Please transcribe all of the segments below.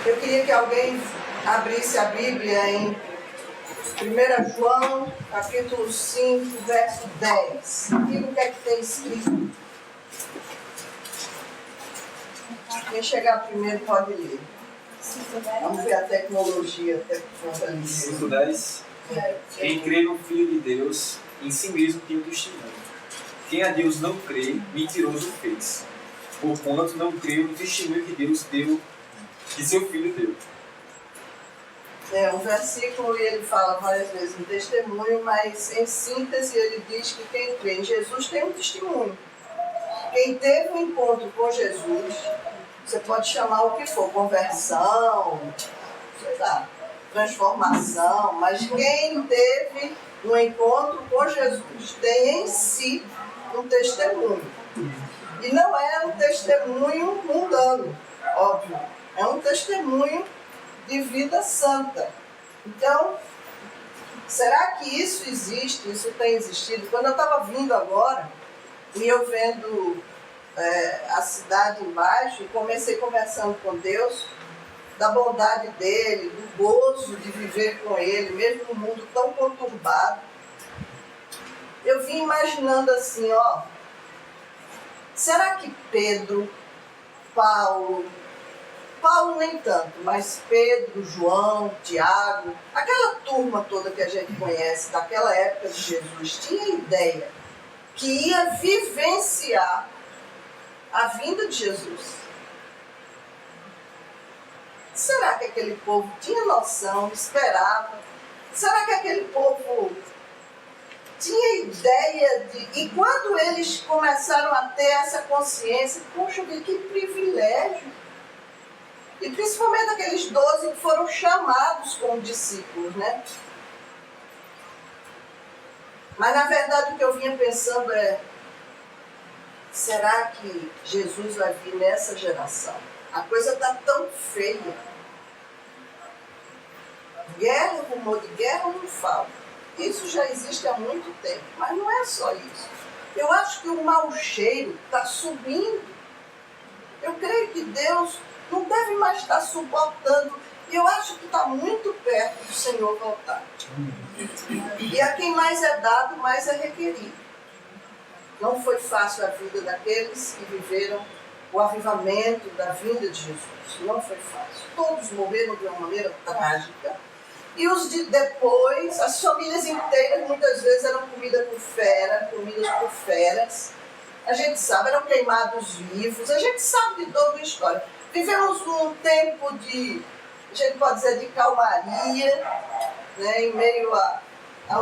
Eu queria que alguém abrisse a Bíblia em 1 João, capítulo 5, verso 10. Diga o que é que tem escrito. Quem chegar primeiro pode ler. Vamos ver a tecnologia até que ali. 5:10. Quem crê no Filho de Deus, em si mesmo tem o testemunho. Quem a Deus não crê, mentiroso fez. Porquanto não creu no testemunho que Deus deu, que seu Filho deu. Um versículo e ele fala várias vezes um testemunho, mas em síntese ele diz que quem crê em Jesus tem um testemunho. Quem teve um encontro com Jesus, você pode chamar o que for, conversão, sei lá, transformação, mas quem teve um encontro com Jesus tem em si um testemunho. E não é um testemunho mundano, óbvio, é um testemunho de vida santa. Então, será que isso existe, isso tem existido? Quando eu estava vindo agora, e eu vendo a cidade embaixo, e comecei conversando com Deus, da bondade dele, do gozo de viver com ele, mesmo num mundo tão conturbado, eu vim imaginando assim, será que Pedro, Paulo nem tanto, mas Pedro, João, Tiago, aquela turma toda que a gente conhece daquela época de Jesus, tinha ideia que ia vivenciar a vinda de Jesus? Será que aquele povo tinha noção, esperava? Será que aquele povo tinha ideia de... E quando eles começaram a ter essa consciência, poxa, que privilégio! E principalmente aqueles 12 que foram chamados como discípulos, né? Mas na verdade o que eu vinha pensando é, será que Jesus vai vir nessa geração? A coisa está tão feia. Guerra, rumor de guerra não falta. Isso já existe há muito tempo, mas não é só isso. Eu acho que o mau cheiro está subindo. Eu creio que Deus não deve mais estar suportando. E eu acho que está muito perto do Senhor voltar. E a quem mais é dado, mais é requerido. Não foi fácil a vida daqueles que viveram o avivamento da vinda de Jesus. Não foi fácil. Todos morreram de uma maneira trágica. E os de depois, as famílias inteiras muitas vezes eram comidas por feras. A gente sabe, eram queimados vivos. A gente sabe de toda a história. Vivemos um tempo de, a gente pode dizer, de calmaria, né, em meio a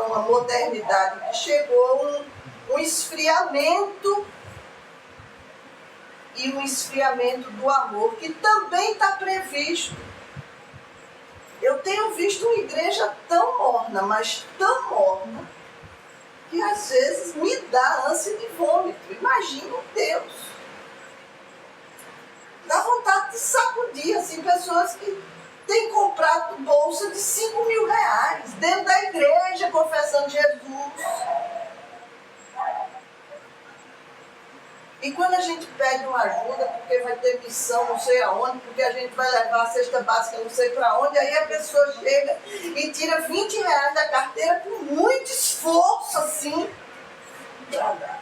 uma modernidade que chegou, um esfriamento, e um esfriamento do amor, que também está previsto. Eu tenho visto uma igreja tão morna, mas tão morna, que às vezes me dá ânsia de vômito. Imagina Deus. Dá vontade de sacudir, assim, pessoas que têm comprado bolsa de 5 mil reais, dentro da igreja, confessando Jesus. E quando a gente pede uma ajuda, porque vai ter missão não sei aonde, porque a gente vai levar a cesta básica não sei para onde, aí a pessoa chega e tira 20 reais da carteira com muito esforço, assim, para dar.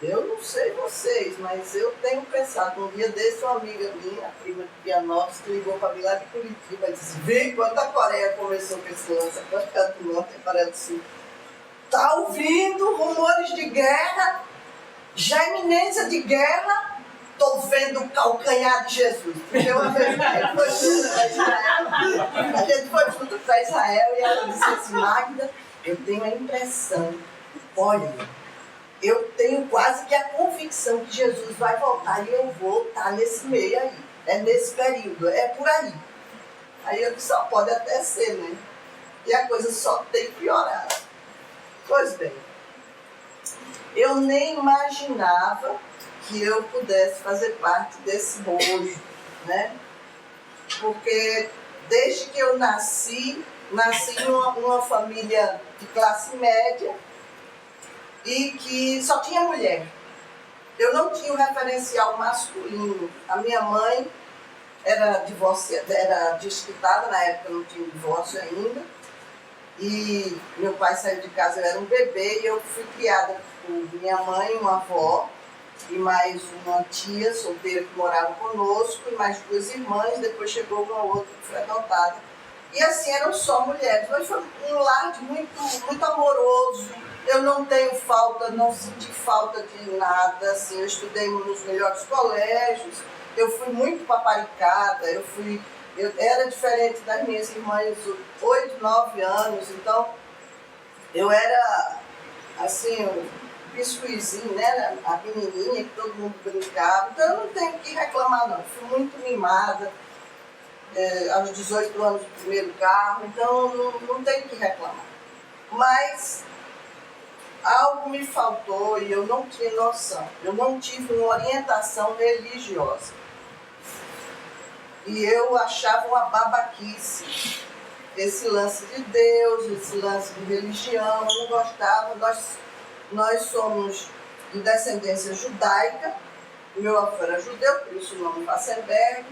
Eu não sei vocês, mas eu tenho pensado, um dia desse uma amiga minha, a prima de Pianópolis, que ligou para mim lá de Curitiba e disse, vê quando a Coreia começou com esse lance, quando ficar do norte e Coreia do Sul. Está ouvindo rumores de guerra, já iminência de guerra, estou vendo o calcanhar de Jesus. Porque uma vez a gente foi junto para Israel e ela disse assim, Magda, eu tenho a impressão, olha, eu tenho quase que a convicção que Jesus vai voltar e eu vou estar nesse meio aí, é nesse período, é por aí. Aí eu disse, só pode até ser, né? E a coisa só tem piorado. Pois bem, eu nem imaginava que eu pudesse fazer parte desse bojo, né? Porque desde que eu nasci numa família de classe média e que só tinha mulher. eu não tinha um referencial masculino. A minha mãe era divorciada, era desquitada, na época não tinha divórcio ainda. E meu pai saiu de casa, eu era um bebê, e eu fui criada por minha mãe, uma avó, e mais uma tia solteira que morava conosco, e mais 2 irmãs, depois chegou uma outra que foi adotada. E assim, eram só mulheres, mas foi um lar muito amoroso. Eu não tenho falta, não senti falta de nada, assim, eu estudei nos melhores colégios, eu fui muito paparicada, eu era diferente das minhas irmãs, 8, 9 anos, então eu era, assim, o biscuizinho, né, a menininha que todo mundo brincava, então eu não tenho o que reclamar não, fui muito mimada, aos 18 anos do primeiro carro, então não tenho o que reclamar. Mas algo me faltou e eu não tinha noção, eu não tive uma orientação religiosa. E eu achava uma babaquice esse lance de Deus, esse lance de religião, eu não gostava. Nós somos de descendência judaica, meu avô era judeu, por isso o nome Wassenberg,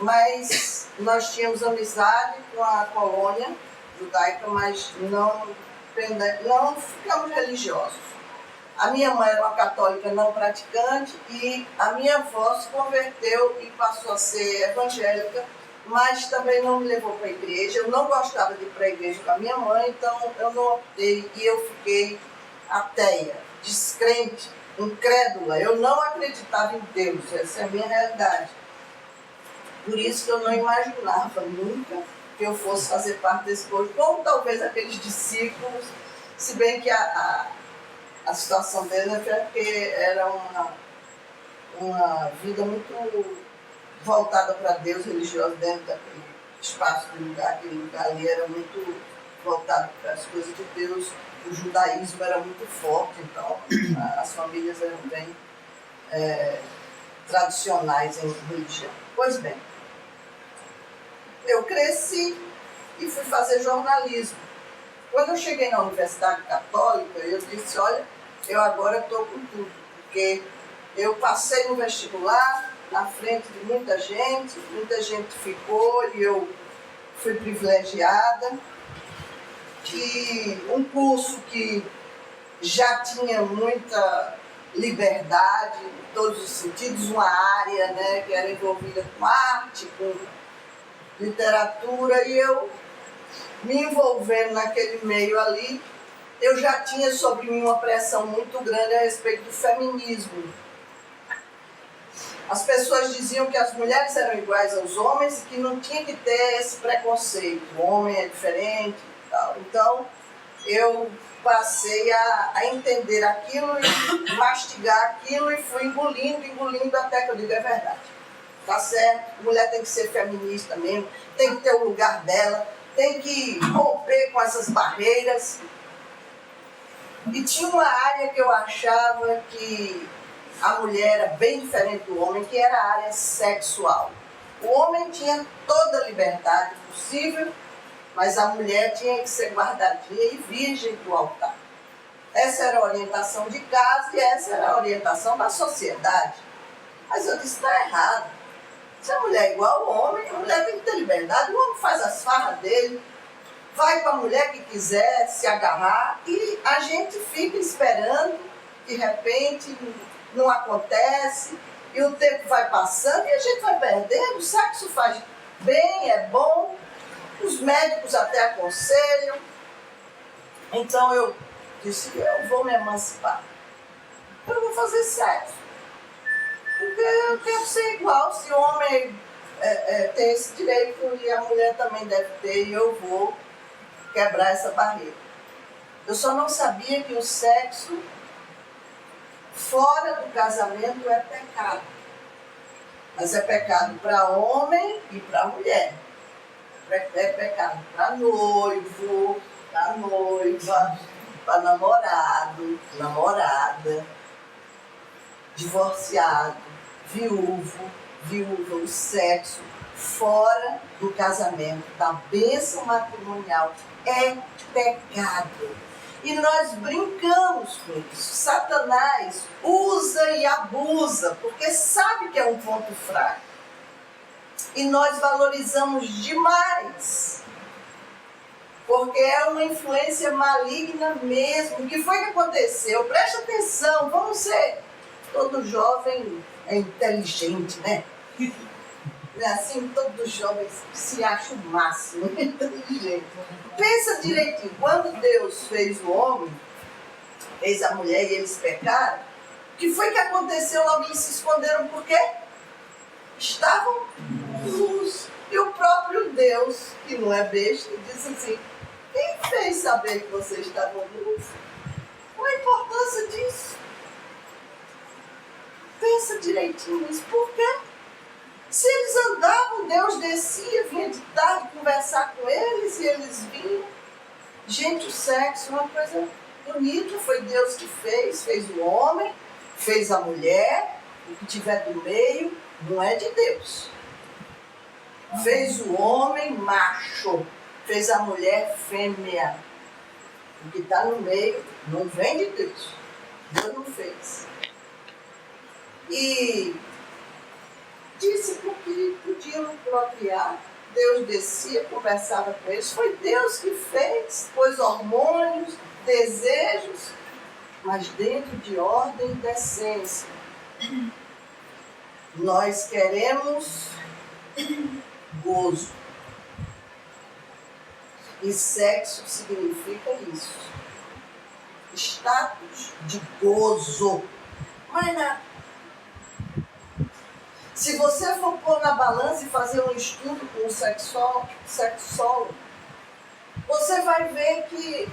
mas nós tínhamos amizade com a colônia judaica, mas não ficamos religiosos. A minha mãe era uma católica não praticante e a minha avó se converteu e passou a ser evangélica, mas também não me levou para a igreja. Eu não gostava de ir para a igreja com a minha mãe, então eu não optei e eu fiquei ateia, descrente, incrédula. Eu não acreditava em Deus, essa é a minha realidade. Por isso que eu não imaginava nunca que eu fosse fazer parte desse povo, como talvez aqueles discípulos, se bem que a situação deles é porque era uma vida muito voltada para Deus, religiosa, dentro daquele espaço do lugar. Aquele lugar ali era muito voltado para as coisas de Deus. O judaísmo era muito forte, então as famílias eram bem tradicionais em religião. Pois bem, eu cresci e fui fazer jornalismo. Quando eu cheguei na Universidade Católica, eu disse, olha, eu agora estou com tudo, porque eu passei no vestibular, na frente de muita gente ficou e eu fui privilegiada, que um curso que já tinha muita liberdade em todos os sentidos, uma área, né, que era envolvida com arte, com literatura, e eu me envolvendo naquele meio ali, eu já tinha sobre mim uma pressão muito grande a respeito do feminismo. As pessoas diziam que as mulheres eram iguais aos homens e que não tinha que ter esse preconceito, o homem é diferente e tal. Então, eu passei a entender aquilo e mastigar aquilo e fui engolindo até que eu digo, é verdade. Tá certo, mulher tem que ser feminista mesmo, tem que ter o lugar dela, tem que romper com essas barreiras. E tinha uma área que eu achava que a mulher era bem diferente do homem, que era a área sexual. O homem tinha toda a liberdade possível, mas a mulher tinha que ser guardadinha e virgem do altar. Essa era a orientação de casa e essa era a orientação da sociedade. Mas eu disse, está errado. Se a mulher é igual ao homem, a mulher tem que ter liberdade, o homem faz as farras dele, vai com a mulher que quiser se agarrar e a gente fica esperando, de repente não acontece, e o tempo vai passando e a gente vai perdendo, o sexo faz bem, é bom, os médicos até aconselham. Então eu disse, eu vou me emancipar, eu vou fazer sexo, porque eu quero ser igual, se o homem tem esse direito e a mulher também deve ter, e eu vou quebrar essa barreira. Eu só não sabia que o sexo fora do casamento é pecado. Mas é pecado para homem e para mulher. É pecado para noivo, para noiva, para namorado, namorada, divorciado, viúva, o sexo fora do casamento, da bênção matrimonial, é pecado. E nós brincamos com isso. Satanás usa e abusa, porque sabe que é um ponto fraco. E nós valorizamos demais, porque é uma influência maligna mesmo. O que foi que aconteceu? Preste atenção, vamos ser... Todo jovem é inteligente, né? É assim, todo jovem se acha o máximo, inteligente. Pensa direitinho, quando Deus fez o homem, fez a mulher e eles pecaram, o que foi que aconteceu? Logo eles se esconderam, por quê? Estavam nus. E o próprio Deus, que não é besta, disse assim: quem fez saber que vocês estavam nus? Qual a importância disso? Pensa direitinho nisso. Por quê? Se eles andavam, Deus descia, vinha de tarde conversar com eles e eles vinham. Gente, o sexo é uma coisa bonita, foi Deus que fez o homem, fez a mulher, o que tiver do meio não é de Deus. Fez o homem macho, fez a mulher fêmea. O que está no meio não vem de Deus. Deus não fez. E disse que podiam procriar. Deus descia, conversava com eles. Foi Deus que fez, pôs hormônios, desejos, mas dentro de ordem e decência. Nós queremos gozo. E sexo significa isso. Status de gozo. Mas nada. Se você for pôr na balança e fazer um estudo com o sexólogo, você vai ver que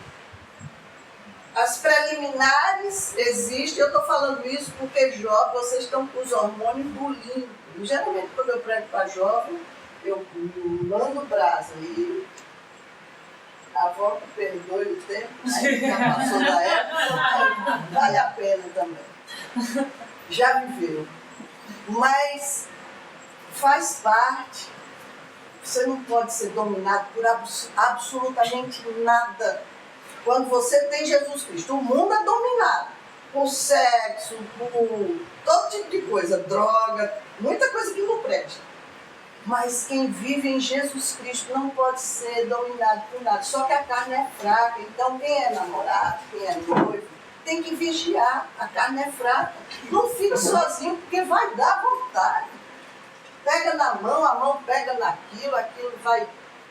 as preliminares existem. Eu estou falando isso porque jovem, vocês estão com os hormônios bulindo. Geralmente, quando eu prego para jovem, eu mando brasa. E a avó que perdoe o tempo, aí já passou da época, vale a pena também. Já viveu. Mas faz parte. Você não pode ser dominado por absolutamente nada. Quando você tem Jesus Cristo, o mundo é dominado por sexo, por todo tipo de coisa, droga, muita coisa que não presta. Mas quem vive em Jesus Cristo não pode ser dominado por nada. Só que a carne é fraca. Então quem é namorado, quem é noivo, tem que vigiar. A carne é fraca. Não fique sozinho, porque vai dar vontade. Pega na mão, a mão pega naquilo, aquilo vai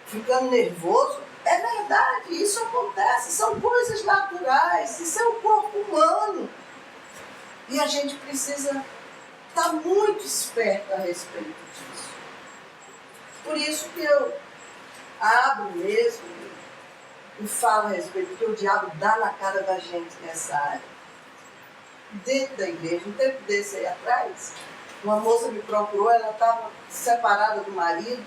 ficando nervoso. É verdade, isso acontece. São coisas naturais. Isso é o corpo humano. E a gente precisa estar muito esperto a respeito disso. Por isso que eu abro mesmo e falo a respeito, porque o diabo dá na cara da gente nessa área. Dentro da igreja, um tempo desse aí atrás, uma moça me procurou, ela estava separada do marido,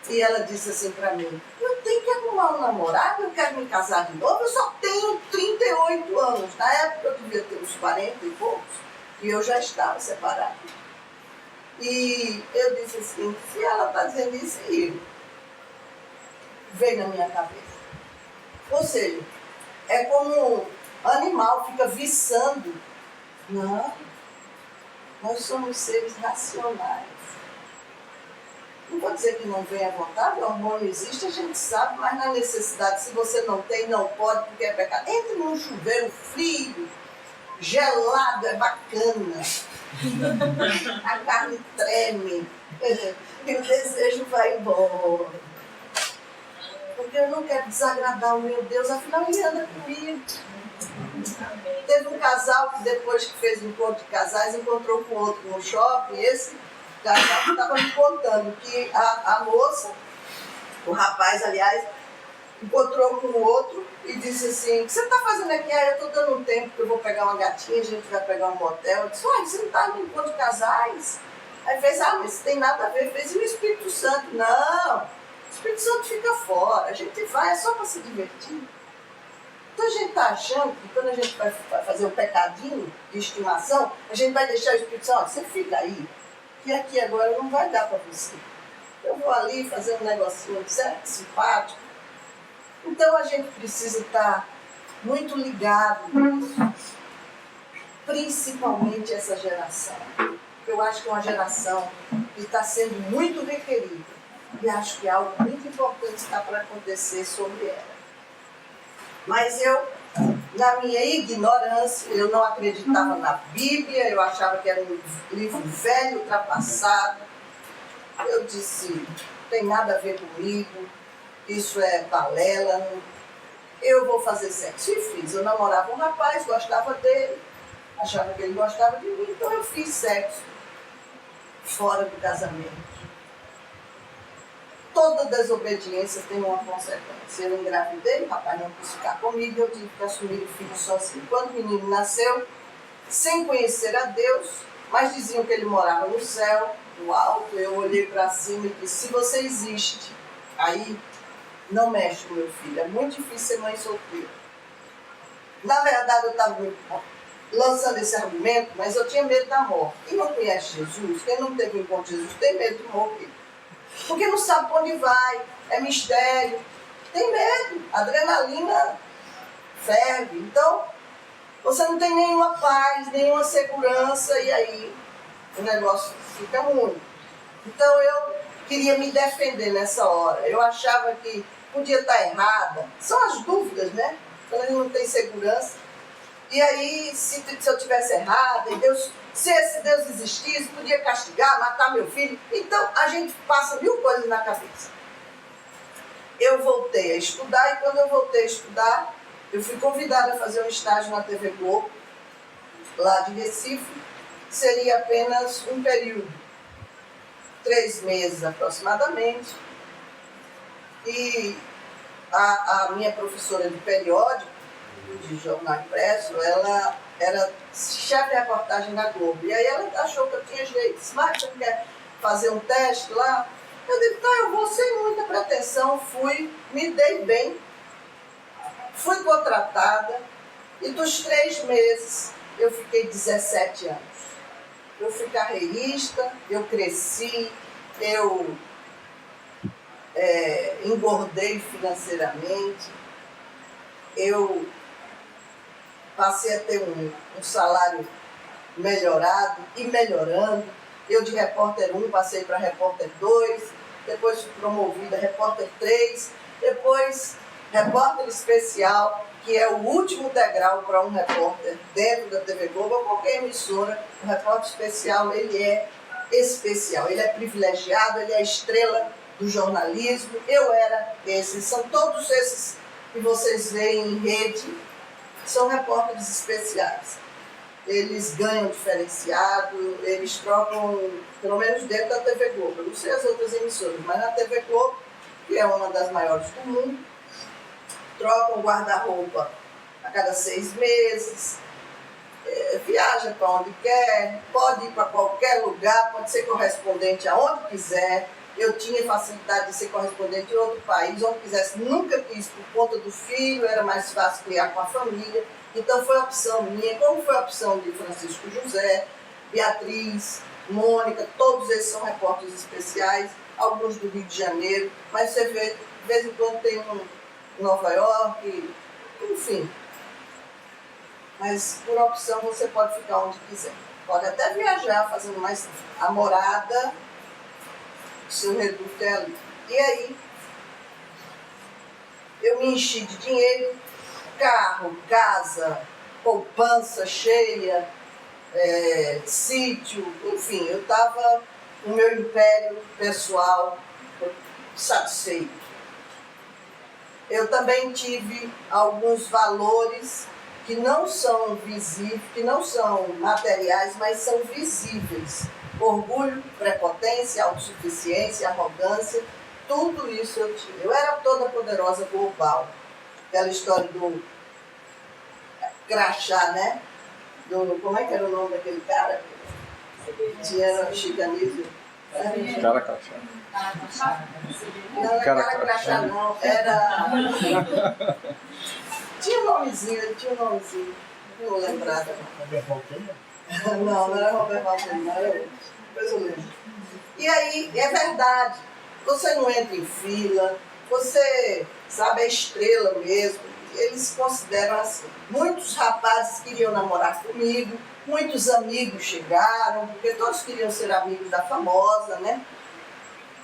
e ela disse assim para mim: eu tenho que arrumar um namorado, eu quero me casar de novo, eu só tenho 38 anos. Na época eu devia ter uns 40 e poucos, e eu já estava separada. E eu disse assim: se ela está dizendo isso, veio na minha cabeça. Ou seja, é como um animal fica viçando. Não, nós somos seres racionais. Não vou dizer que não vem à vontade, o hormônio existe, a gente sabe, mas na necessidade, se você não tem, não pode, porque é pecado. Entre num chuveiro frio, gelado, é bacana. A carne treme e o desejo vai embora. Porque eu não quero desagradar o meu Deus, afinal ele anda comigo. Teve um casal que depois que fez um encontro de casais, encontrou com outro no shopping. Esse casal estava me contando que a moça, o rapaz aliás, encontrou com o outro e disse assim: o que você está fazendo aqui? Ah, eu estou dando um tempo que eu vou pegar uma gatinha, a gente vai pegar um motel. Eu disse: uai, você não está no encontro de casais? Aí fez: ah, mas isso tem nada a ver. Fez: e o Espírito Santo? Não, o Espírito Santo fica fora, a gente vai, é só para se divertir. Então a gente está achando que quando a gente vai fazer um pecadinho de estimação, a gente vai deixar o Espírito Santo: você fica aí, que aqui agora não vai dar para você. Eu vou ali fazer um negocinho certo, simpático. Então a gente precisa estar muito ligado nisso. Principalmente essa geração. Eu acho que é uma geração que está sendo muito requerida. E acho que algo muito importante está para acontecer sobre ela. Mas eu, na minha ignorância, eu não acreditava na Bíblia, eu achava que era um livro velho, ultrapassado. Eu disse, não tem nada a ver comigo, isso é balela, eu vou fazer sexo. E fiz. Eu namorava um rapaz, gostava dele, achava que ele gostava de mim, então eu fiz sexo fora do casamento. Toda desobediência tem uma consequência. Eu engravidei, o rapaz não quis ficar comigo, eu tive que assumir o filho sozinho. Quando o menino nasceu, sem conhecer a Deus, mas diziam que ele morava no céu, no alto, eu olhei para cima e disse, se você existe, aí não mexe com meu filho, é muito difícil ser mãe solteira. Na verdade, eu estava lançando esse argumento, mas eu tinha medo da morte. Quem não conhece Jesus, quem não teve um encontro com Jesus, tem medo de morrer. Porque não sabe para onde vai, é mistério, tem medo, a adrenalina ferve. Então, você não tem nenhuma paz, nenhuma segurança, e aí o negócio fica ruim. Então, eu queria me defender nessa hora. Eu achava que podia estar errada. São as dúvidas, né? Quando a gente não tem segurança. E aí, se eu tivesse errada, se esse Deus existisse, podia castigar, matar meu filho. Então, a gente passa 1000 coisas na cabeça. Eu voltei a estudar, e quando eu voltei a estudar, eu fui convidada a fazer um estágio na TV Globo, lá de Recife. Seria apenas um período, 3 meses aproximadamente. E a minha professora de periódico, de jornal impresso, ela era chefe de reportagem da Globo. E aí ela achou que eu tinha jeito. Disse, mas você quer fazer um teste lá? Eu disse, tá, eu vou sem muita pretensão. Fui, me dei bem, fui contratada, e dos 3 meses eu fiquei 17 anos. Eu fui carreirista, eu cresci, eu engordei financeiramente, eu passei a ter um salário melhorado e melhorando. Eu de repórter 1 passei para repórter 2, depois fui promovida a repórter 3, depois repórter especial, que é o último degrau para um repórter dentro da TV Globo ou qualquer emissora. O repórter especial, ele é especial, ele é privilegiado, ele é a estrela do jornalismo. Eu era esse, são todos esses que vocês veem em rede, são repórteres especiais. Eles ganham diferenciado, eles trocam, pelo menos dentro da TV Globo. Eu não sei as outras emissoras, mas na TV Globo, que é uma das maiores do mundo, trocam guarda-roupa a cada 6 meses, viaja para onde quer, pode ir para qualquer lugar, pode ser correspondente aonde quiser. Eu tinha facilidade de ser correspondente em outro país, onde quisesse, nunca quis, por conta do filho, era mais fácil criar com a família. Então foi a opção minha, como foi a opção de Francisco José, Beatriz, Mônica, todos esses são repórteres especiais, alguns do Rio de Janeiro, mas você vê, de vez em quando tem um em Nova York, enfim. Mas por opção você pode ficar onde quiser. Pode até viajar fazendo mais a morada, seu reduto é ali. E aí, eu me enchi de dinheiro, carro, casa, poupança cheia, sítio, enfim, eu estava no meu império pessoal satisfeito. Eu também tive alguns valores que não são visíveis, que não são materiais, mas são visíveis. Orgulho, prepotência, autossuficiência, arrogância, tudo isso eu tinha. Eu era toda poderosa global. Aquela história do crachá, né? Como é que era o nome daquele cara? Tinha chicanismo. Cara crachá. Não era cara crachá, não. Era... Tinha um nomezinho, ele tinha um nomezinho. Não vou lembrar. Não era Robert Walter, não era outro. Depois eu lembro. E aí, é verdade. Você não entra em fila, você, sabe, é estrela mesmo. eles consideram assim. Muitos rapazes queriam namorar comigo, muitos amigos chegaram, porque todos queriam ser amigos da famosa, né?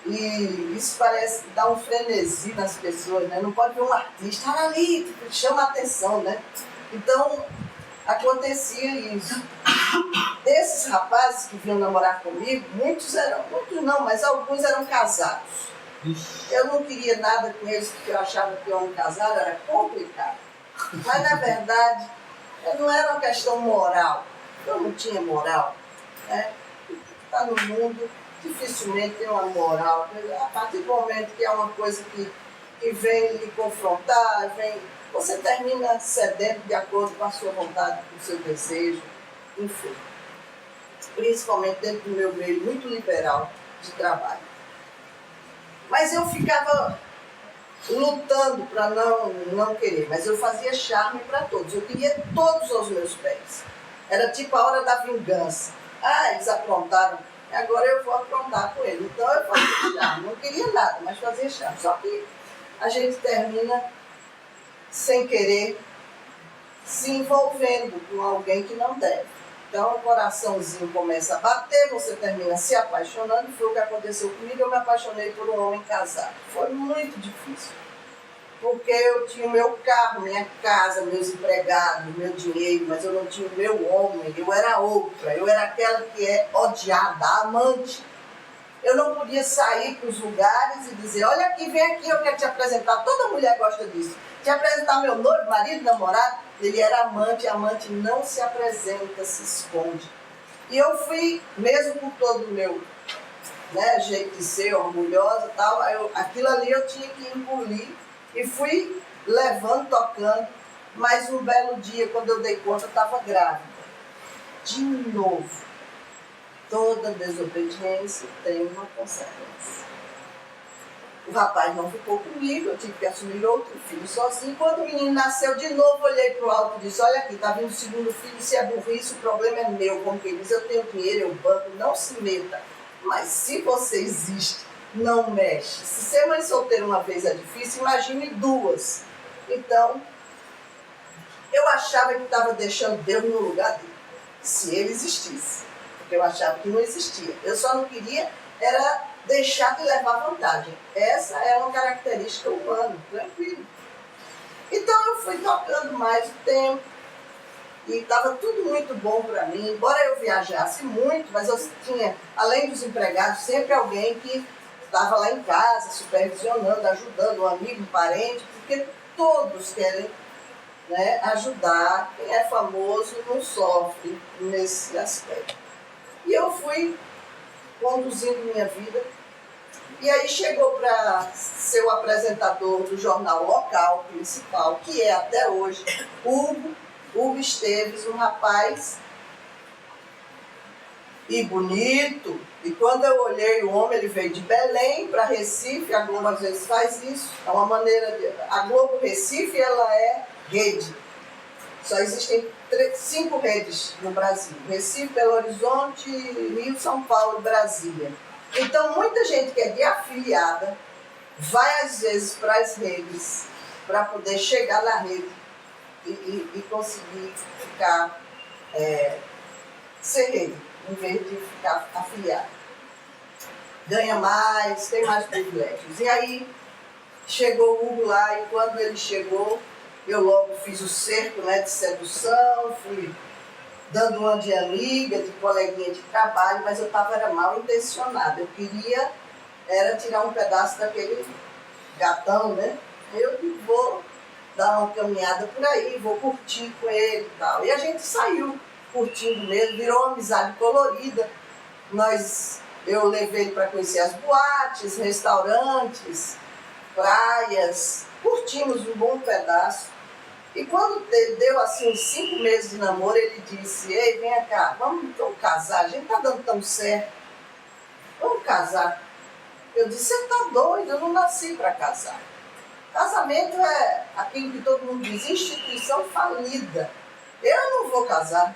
E isso parece dar um frenesi nas pessoas, né? Não pode ver um artista ali, chama a atenção, né? Então, acontecia isso. Desses rapazes que vinham namorar comigo, muitos não, mas alguns eram casados. Eu não queria nada com eles, porque eu achava que o homem casado era complicado. Mas, na verdade, não era uma questão moral. Eu não tinha moral, né? Está no mundo, dificilmente tem uma moral. A partir do momento que é uma coisa que vem lhe confrontar, você termina cedendo de acordo com a sua vontade, com o seu desejo, enfim. Principalmente dentro do meu meio muito liberal de trabalho. Mas eu ficava lutando para não querer, mas eu fazia charme para todos. Eu queria todos aos meus pés. Era tipo a hora da vingança. Eles aprontaram, agora eu vou aprontar com ele. Então eu fazia charme, não queria nada, mas fazia charme. Só que a gente termina sem querer se envolvendo com alguém que não deve. Então o coraçãozinho começa a bater, você termina se apaixonando, foi o que aconteceu comigo, eu me apaixonei por um homem casado. Foi muito difícil, porque eu tinha o meu carro, minha casa, meus empregados, meu dinheiro, mas eu não tinha o meu homem, eu era outra, eu era aquela que é odiada, amante. Eu não podia sair para os lugares e dizer, olha aqui, vem aqui, eu quero te apresentar, toda mulher gosta disso. Te apresentar meu noivo, marido, namorado, ele era amante, amante não se apresenta, se esconde. E eu fui, mesmo com todo o meu jeito de ser, orgulhosa e tal, aquilo ali eu tinha que engolir e fui levando, tocando, mas um belo dia, quando eu dei conta, eu estava grávida. De novo, toda desobediência tem uma consequência. O rapaz não ficou comigo, eu tive que assumir outro filho sozinho. Quando o menino nasceu, de novo olhei para o alto e disse, olha aqui, está vindo o segundo filho, se é burrice, o problema é meu. Como quem diz, eu tenho dinheiro, eu banco, não se meta. Mas se você existe, não mexe. Se ser mãe solteira uma vez é difícil, imagine duas. Então, eu achava que estava deixando Deus no lugar dele, se ele existisse. Porque eu achava que não existia. Eu só não queria, era deixar de levar vantagem. Essa é uma característica humana, tranquilo. Então eu fui tocando mais o tempo e estava tudo muito bom para mim. Embora eu viajasse muito, mas eu tinha, além dos empregados, sempre alguém que estava lá em casa, supervisionando, ajudando, um amigo, um parente, porque todos querem ajudar. Quem é famoso não sofre nesse aspecto. E eu fui conduzindo minha vida. E aí chegou para ser o apresentador do jornal local, principal, que é até hoje, Hugo Esteves, um rapaz e bonito. E quando eu olhei o homem, ele veio de Belém para Recife, a Globo às vezes faz isso, é uma maneira de... A Globo Recife, ela é rede. Só existem 5 redes no Brasil: Recife, Belo Horizonte, Rio, São Paulo, Brasília. Então, muita gente que é de afiliada vai, às vezes, para as redes para poder chegar na rede e conseguir ficar, ser rede, em vez de ficar afiliado. Ganha mais, tem mais privilégios. E aí, chegou o Hugo lá, e quando ele chegou, eu logo fiz o cerco de sedução, fui dando uma de amiga, de coleguinha de trabalho, mas eu estava mal intencionada. Eu queria tirar um pedaço daquele gatão, né? Eu vou dar uma caminhada por aí, vou curtir com ele e tal. E a gente saiu curtindo mesmo, virou uma amizade colorida. Eu levei ele para conhecer as boates, restaurantes, praias, curtimos um bom pedaço. E quando deu assim uns 5 meses de namoro, ele disse, ei, vem cá, vamos então casar, a gente tá dando tão certo, vamos casar. Eu disse, você tá doido, eu não nasci para casar. Casamento é aquilo que todo mundo diz, instituição falida. Eu não vou casar.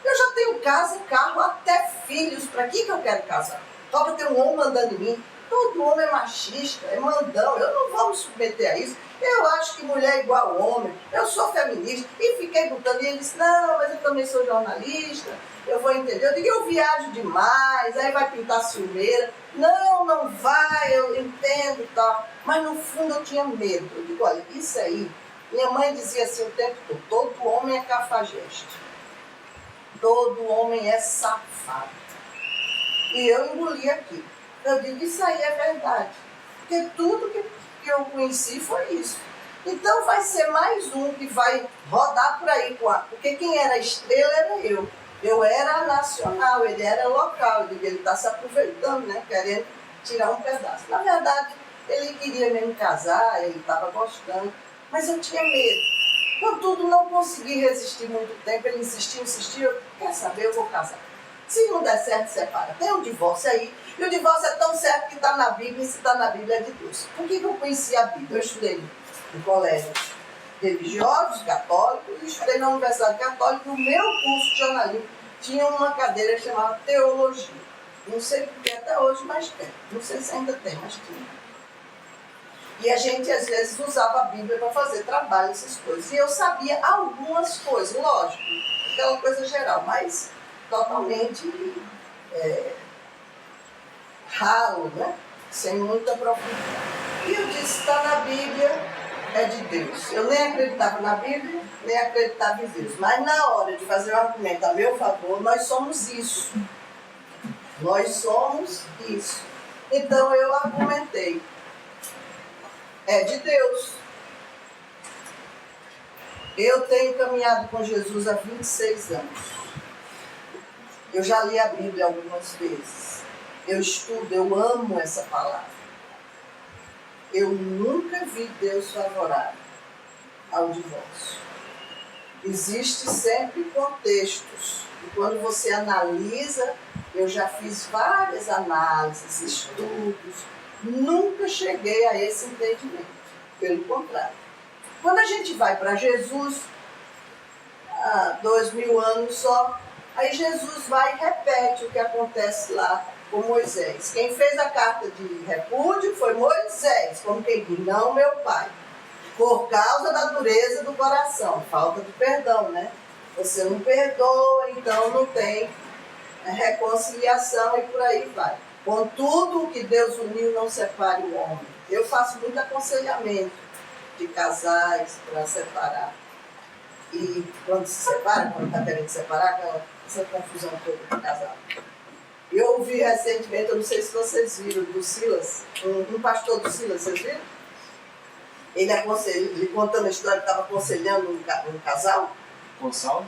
Eu já tenho casa, carro, até filhos, para que eu quero casar? Só para ter um homem mandando em mim. Todo homem é machista, é mandão. Eu não vou me submeter a isso. Eu acho que mulher é igual homem. Eu sou feminista. E fiquei botando. E ele disse, não, mas eu também sou jornalista. Eu vou entender. Eu digo, eu viajo demais. Aí vai pintar ciumeira. Não, não vai. Eu entendo e tal. Mas no fundo eu tinha medo. Eu digo, olha, isso aí. Minha mãe dizia assim o tempo todo. Todo homem é cafajeste. Todo homem é safado. E eu engoli aqui. Eu digo, isso aí é verdade. Porque tudo que eu conheci foi isso. Então vai ser mais um que vai rodar por aí. Porque quem era estrela era eu. Eu era nacional, ele era local. Eu digo, ele está se aproveitando, né? Querendo tirar um pedaço. Na verdade, ele queria mesmo casar, ele estava gostando. Mas eu tinha medo. Contudo, não consegui resistir muito tempo. Ele insistiu. Eu, quer saber, eu vou casar. Se não der certo, separa. Tem um divórcio aí. E o divórcio é tão certo que está na Bíblia, e se está na Bíblia é de Deus. Por que eu conheci a Bíblia? Eu estudei em colégios religiosos, católicos, e estudei na Universidade Católica. O meu curso de jornalismo tinha uma cadeira chamada Teologia. Não sei porque até hoje, mas tem. Não sei se ainda tem, mas tinha. E a gente, às vezes, usava a Bíblia para fazer trabalho, essas coisas. E eu sabia algumas coisas, lógico, aquela coisa geral, mas totalmente ralo, né? Sem muita profundidade. E eu disse, está na Bíblia, é de Deus. Eu nem acreditava na Bíblia, nem acreditava em Deus. Mas na hora de fazer um argumento a meu favor, nós somos isso. Nós somos isso. Então eu argumentei. É de Deus. Eu tenho caminhado com Jesus há 26 anos. Eu já li a Bíblia algumas vezes. Eu estudo, eu amo essa palavra. Eu nunca vi Deus favorável ao divórcio. Existem sempre contextos. E quando você analisa, eu já fiz várias análises, estudos, nunca cheguei a esse entendimento. Pelo contrário. Quando a gente vai para Jesus, há 2000 anos só, aí Jesus vai e repete o que acontece lá com Moisés. Quem fez a carta de repúdio foi Moisés, como quem diz, não meu pai. Por causa da dureza do coração, falta de perdão, né? Você não perdoa, então não tem reconciliação e por aí vai. Contudo, o que Deus uniu não separe o homem. Eu faço muito aconselhamento de casais para separar. E quando se separa, quando está querendo separar, essa confusão toda do casal. Eu ouvi recentemente, eu não sei se vocês viram, do Silas, um pastor do Silas, vocês viram? Ele contando a história que estava aconselhando um casal. Gonçalo?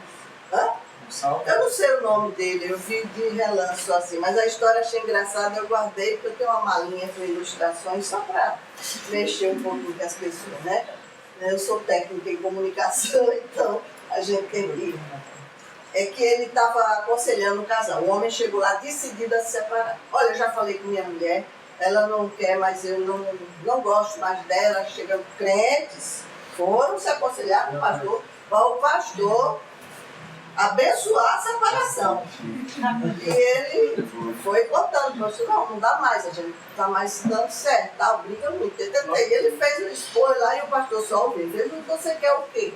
Hã? Gonçalo? Eu não sei o nome dele, eu vi de relance assim, mas a história achei engraçada, eu guardei porque eu tenho uma malinha com ilustrações só para mexer um pouquinho com as pessoas, né? Eu sou técnica em comunicação, então a gente tem que... É que ele estava aconselhando o casal. O homem chegou lá decidido a se separar. Olha, eu já falei com minha mulher, ela não quer, mas eu não gosto mais dela. Chegam crentes, foram se aconselhar com o pastor, para o pastor abençoar a separação. E ele foi contando, falou, não dá mais, a gente não está mais se dando certo, tá? Briga muito. E ele fez um expor lá e o pastor só ouviu. Ele disse, você quer o quê?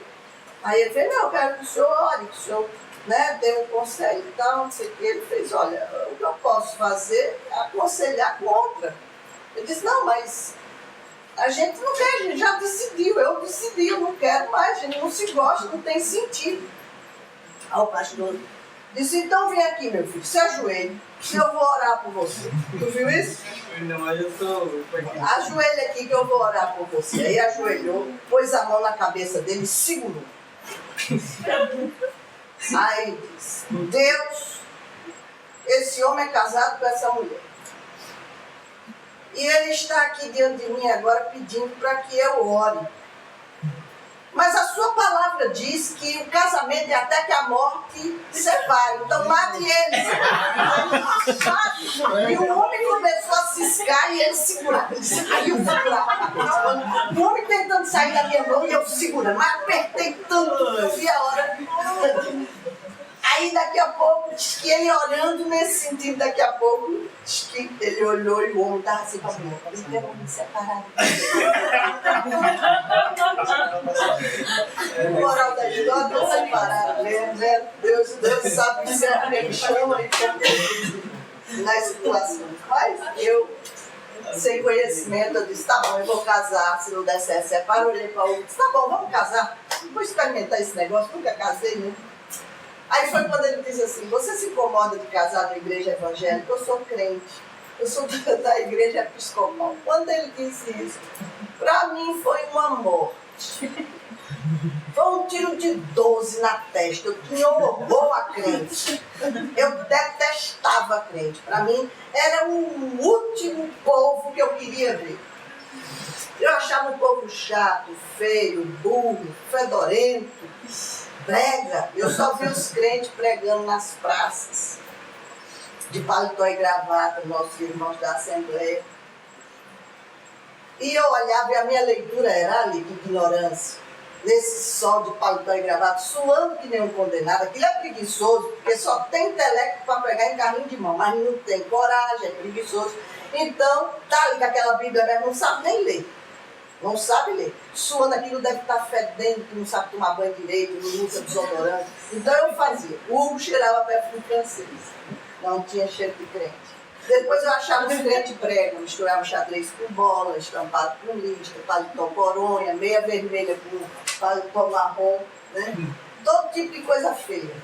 Aí ele fez, não, eu quero que o senhor ore, que o senhor... Né, deu um conselho e tal, não sei o que. Ele fez, olha, o que eu posso fazer é aconselhar contra. Eu disse, não, mas a gente não quer, a gente já decidiu, eu decidi, eu não quero mais, a gente não se gosta, não tem sentido. Aí o pastor disse, então vem aqui, meu filho, se ajoelhe, que eu vou orar por você. Tu viu isso? Ajoelhe aqui que eu vou orar por você. Aí ajoelhou, pôs a mão na cabeça dele e segurou. Aí diz, Deus, esse homem é casado com essa mulher. E ele está aqui diante de mim agora pedindo para que eu ore. Mas a sua palavra diz que o casamento é até que a morte separe. Então mate eles. E o homem começou a ciscar e ele segurava. Ele saiu segurando. O homem tentando sair da minha mão e eu segurando. Mas apertei tanto que eu vi a hora. Aí daqui a pouco, diz que ele orando nesse sentido, daqui a pouco, diz que ele olhou e o homem estava assim para mim, eu quero me separar. O moral da história, estou separado mesmo, né? Deus sabe se é me chama e na situação. Mas eu, sem conhecimento, eu disse, tá bom, eu vou casar, se não der certo, separa, eu olhei para o outro, disse, tá bom, vamos casar. Vou experimentar esse negócio, nunca casei, né? Aí foi quando ele disse assim, você se incomoda de casar na igreja evangélica? Eu sou crente, eu sou da igreja episcopal. Quando ele disse isso, para mim foi uma morte. Foi um tiro de 12 na testa. Eu tinha horror a crente. Eu detestava a crente. Para mim, era o último povo que eu queria ver. Eu achava um povo chato, feio, burro, fedorento, brega. Eu só vi os crentes pregando nas praças, de paletó e gravata, nossos irmãos da Assembleia. E eu olhava e a minha leitura era ali, de ignorância. Nesse sol de paletó e gravata, suando que nem um condenado. Aquilo é preguiçoso, porque só tem intelecto para pegar em carrinho de mão, mas não tem coragem, é preguiçoso. Então, tá ali com aquela Bíblia, mas não sabe nem ler. Não sabe ler. Suando, aquilo deve estar fedendo, que não sabe tomar banho direito, não usa desodorante. Então eu fazia. O Hugo cheirava perfume francês. Não tinha cheiro de crente. Depois eu achava os crentes pregam, misturava xadrez com bola, estampado com listra, paletó coronha, meia vermelha com paletó marrom, né? Todo tipo de coisa feia.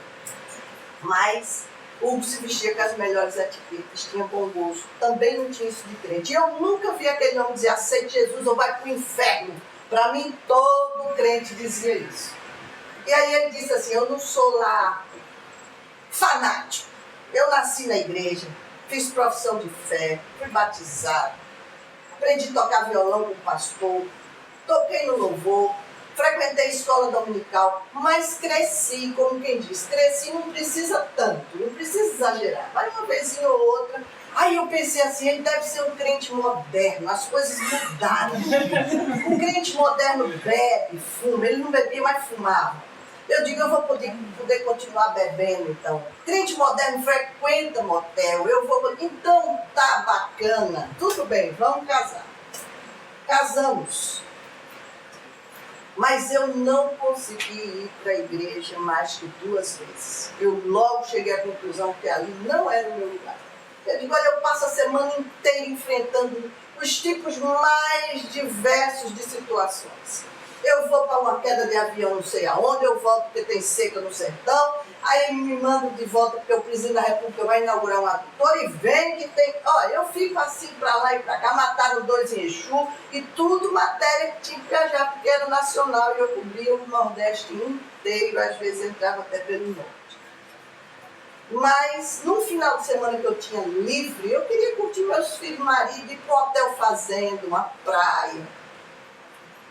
Mas o Hugo se vestia com as melhores etiquetas, tinha bom gosto, também não tinha isso de crente. E eu nunca vi aquele homem dizer, aceite Jesus ou vai para o inferno. Para mim, todo crente dizia isso. E aí ele disse assim, eu não sou lá fanático. Eu nasci na igreja, fiz profissão de fé, fui batizado, aprendi a tocar violão com o pastor, toquei no louvor, frequentei escola dominical, mas cresci, como quem diz, cresci não precisa tanto, não precisa exagerar, mas uma vezinha ou outra. Aí eu pensei assim, ele deve ser um crente moderno, as coisas mudaram. Um crente moderno bebe, fuma, ele não bebia, mas fumava. Eu digo, eu vou poder continuar bebendo, então. Crente moderno frequenta motel, eu vou... Então tá bacana, tudo bem, vamos casar. Casamos. Mas eu não consegui ir para a igreja mais que 2 vezes. Eu logo cheguei à conclusão que ali não era o meu lugar. Eu digo, olha, eu passo a semana inteira enfrentando os tipos mais diversos de situações. Eu vou para uma queda de avião não sei aonde, eu volto porque tem seca no sertão, aí me mandam de volta porque o presidente da República vai inaugurar um adutor e vem que tem... Olha, eu fico assim para lá e para cá, mataram 2 em Exu e tudo matéria que tinha que viajar, porque era nacional e eu cobria o Nordeste inteiro, às vezes entrava até pelo Norte. Mas no final de semana que eu tinha livre, eu queria curtir meus filhos e marido, ir para o hotel fazenda, uma praia,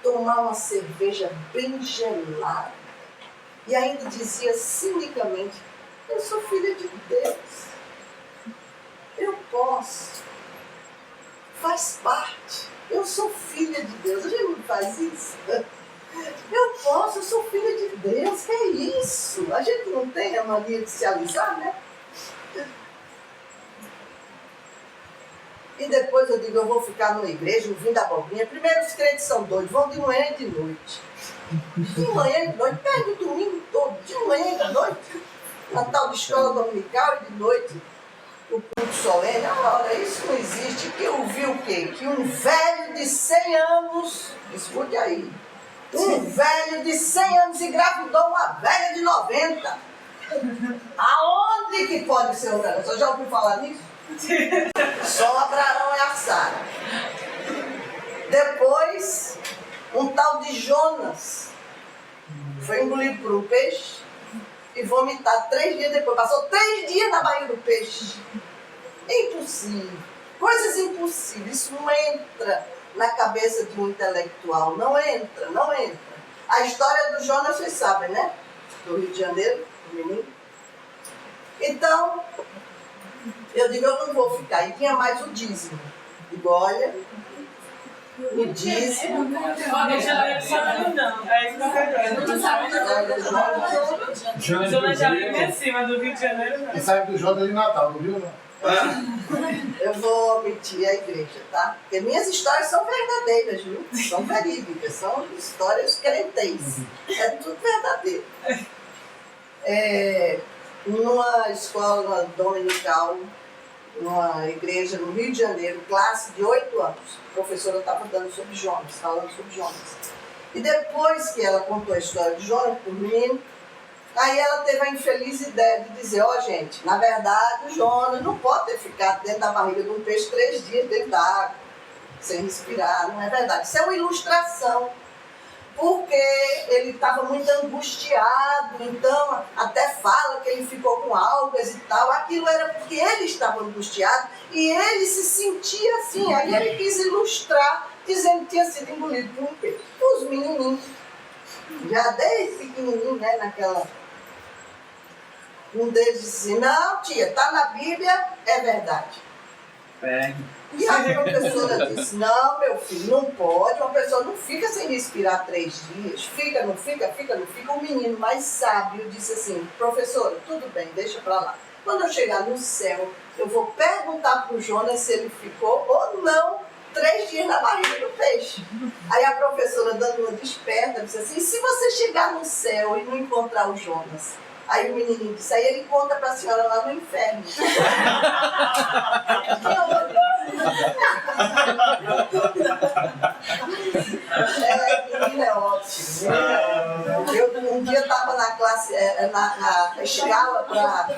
tomar uma cerveja bem gelada. E ainda dizia cinicamente, eu sou filha de Deus. Eu posso. Faz parte. Eu sou filha de Deus. A gente não faz isso. Eu posso, eu sou filha de Deus. Que é isso? A gente não tem a mania de se alisar, né? E depois eu digo, eu vou ficar numa igreja, ouvindo a abobrinha. Primeiro os crentes são doidos, vão de manhã e de noite. De manhã e de noite, perde o domingo todo, de manhã e de noite. Natal de escola dominical e de noite o culto solene. Ora, isso não existe. Que eu vi o quê? Que um velho de 100 anos, escute aí, um velho de 100 anos engravidou uma velha de 90. Aonde que pode ser um velho? Você já ouviu falar nisso? Só Abraão e a Sara. Depois, um tal de Jonas foi engolido por um peixe e vomitado 3 dias depois. Passou 3 dias na barriga do peixe. Impossível. Coisas impossíveis. Isso não entra na cabeça de um intelectual. Não entra, não entra. A história do Jonas vocês sabem, né? Do Rio de Janeiro, do menino. Então, eu digo, eu não vou ficar. E tinha mais o dízimo. Digo, olha, o dízimo. Não, é isso que eu quero. Jonas já vive em cima do Rio de Janeiro, não. E sabe do Jonas de Natal, não viu? Não? Eu vou omitir a igreja, tá? Porque minhas histórias são verdadeiras, viu? São verídicas, são histórias crentes. É tudo verdadeiro. Numa escola dominical, numa igreja no Rio de Janeiro, classe de 8 anos, a professora estava dando sobre Jonas, falando sobre Jonas. E depois que ela contou a história de Jonas para o menino, aí ela teve a infeliz ideia de dizer, gente, na verdade o Jonas não pode ter ficado dentro da barriga de um peixe 3 dias dentro da água, sem respirar, não é verdade. Isso é uma ilustração, porque ele estava muito angustiado, então até fala que ele ficou com algas e tal. Aquilo era porque ele estava angustiado e ele se sentia assim. Aí ele quis ilustrar, dizendo que tinha sido engolido por um peixe. Os menininhos, já desde pequenininho, né, naquela... Um deles disse, não, tia, tá na Bíblia, é verdade. E a professora disse, não, meu filho, não pode, uma pessoa não fica sem respirar 3 dias, fica, não fica, fica, não fica. O menino mais sábio disse assim, professora, tudo bem, deixa pra lá. Quando eu chegar no céu, eu vou perguntar pro Jonas se ele ficou ou não 3 dias na barriga do peixe. Aí a professora, dando uma desperta, disse assim, e se você chegar no céu e não encontrar o Jonas? Aí o menininho disse, aí ele conta para a senhora lá no inferno. Menino é ótimo. Eu um dia estava na classe, na escala para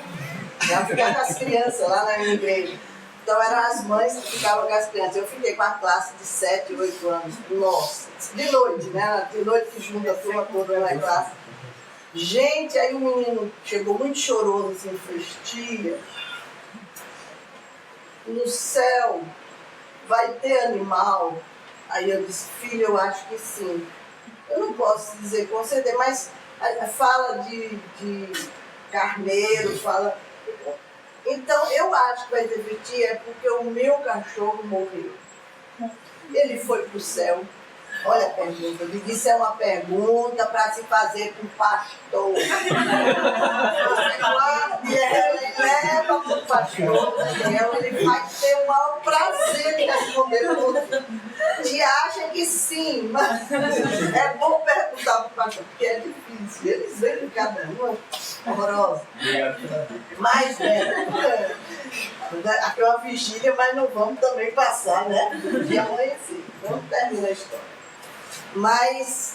ficar com as crianças lá na minha igreja. Então eram as mães que ficavam com as crianças. Eu fiquei com a classe de 7, 8 anos. Nossa, de noite, né? De noite que junta a turma toda na classe. Gente, aí o menino chegou muito choroso, assim, fez, tia, no céu vai ter animal? Aí eu disse, filho, eu acho que sim. Eu não posso dizer com certeza, mas fala de carneiro, fala... Então, eu acho que vai ter tia, é porque o meu cachorro morreu. Ele foi para o céu. Olha a pergunta, eu disse, isso é uma pergunta para se fazer com o pastor. Você guarda ela e leva para o pastor, ele vai ter o maior prazer de responder tudo. Te acha que sim, mas é bom perguntar para o pastor, porque é difícil. Eles veem cada uma horrorosa. Mas, aqui é uma vigília, mas não vamos também passar, né? De amanhecer. Vamos terminar a história. Mas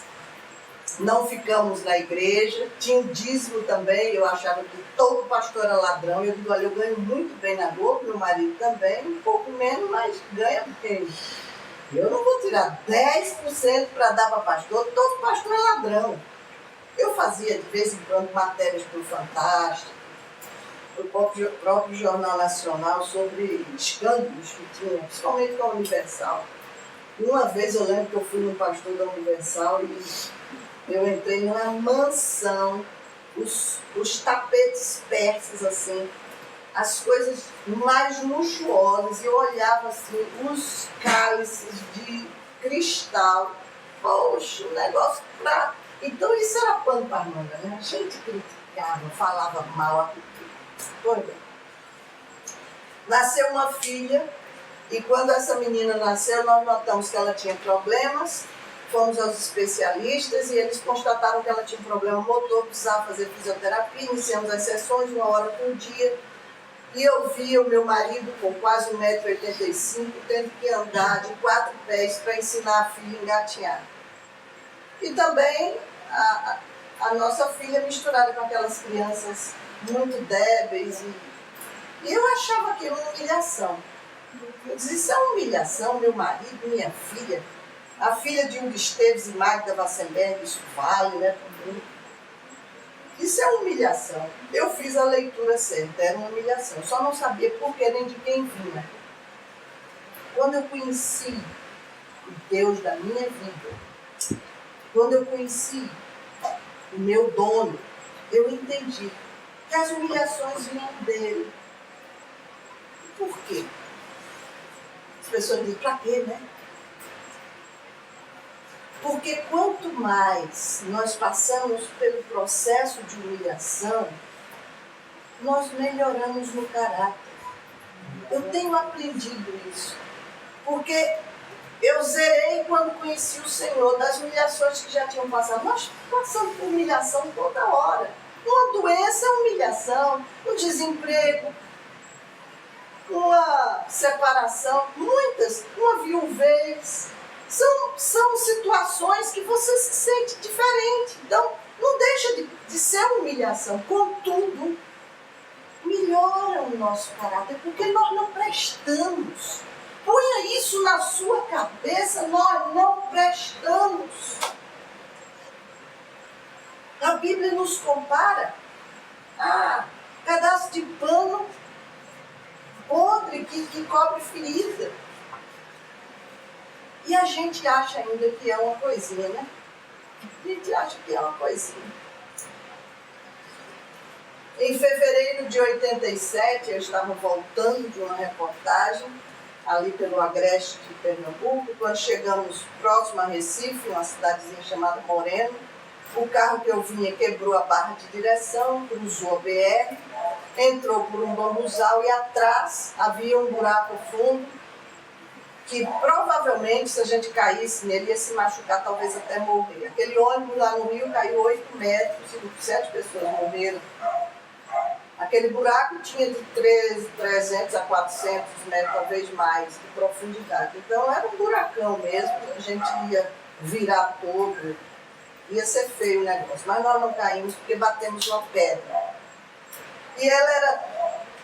não ficamos na igreja, tinha o dízimo também, eu achava que todo pastor era ladrão, eu digo, olha, eu ganho muito bem na Globo, meu marido também, um pouco menos, mas ganha bem. Eu não vou tirar 10% para dar para pastor, todo pastor é ladrão. Eu fazia de vez em quando matérias para o Fantástico, para o próprio Jornal Nacional, sobre escândalos que tinha, principalmente com a Universal. Uma vez eu lembro que eu fui num pastor da Universal e eu entrei na mansão, os tapetes persas, assim, as coisas mais luxuosas, e eu olhava assim, os cálices de cristal. Poxa, um negócio pra... Então isso era pano para manga, né? A gente criticava, falava mal. Pois bem. Nasceu uma filha. E quando essa menina nasceu, nós notamos que ela tinha problemas, fomos aos especialistas e eles constataram que ela tinha um problema motor, precisava fazer fisioterapia, iniciamos as sessões 1 hora por dia. E eu via o meu marido com quase 1,85 m, tendo que andar de 4 pés para ensinar a filha a engatinhar. E também a nossa filha misturada com aquelas crianças muito débeis. E eu achava aquilo uma humilhação. Eu disse, isso é uma humilhação, meu marido, minha filha, a filha de Hugo Esteves e Magda Wassenberg, isso vale, né? Isso é humilhação. Eu fiz a leitura certa, era uma humilhação. Eu só não sabia por que nem de quem vinha. Quando eu conheci o Deus da minha vida, quando eu conheci o meu dono, eu entendi que as humilhações vinham dele. Por quê? As pessoas dizem, pra quê, né? Porque quanto mais nós passamos pelo processo de humilhação, nós melhoramos no caráter. Eu tenho aprendido isso. Porque eu zerei quando conheci o Senhor, das humilhações que já tinham passado. Nós passamos por humilhação toda hora. Uma doença é humilhação, um desemprego, uma separação, muitas, uma viuvez. São situações que você se sente diferente. Então, não deixa de ser humilhação. Contudo, melhora o nosso caráter, porque nós não prestamos. Ponha isso na sua cabeça, nós não prestamos. A Bíblia nos compara a pedaço de pano podre que cobre ferida. E a gente acha ainda que é uma coisinha, né? A gente acha que é uma coisinha. Em fevereiro de 87, eu estava voltando de uma reportagem ali pelo Agreste de Pernambuco, quando chegamos próximo a Recife, uma cidadezinha chamada Moreno. O carro que eu vinha quebrou a barra de direção, cruzou a BR, entrou por um bambuzal e atrás havia um buraco fundo que provavelmente, se a gente caísse nele, ia se machucar, talvez até morrer. Aquele ônibus lá no Rio caiu 8 metros e 7 pessoas morreram. Aquele buraco tinha de 300 a 400 metros, talvez mais, de profundidade. Então era um buracão mesmo, a gente ia virar todo, ia ser feio o negócio. Mas nós não caímos porque batemos uma pedra. E ela era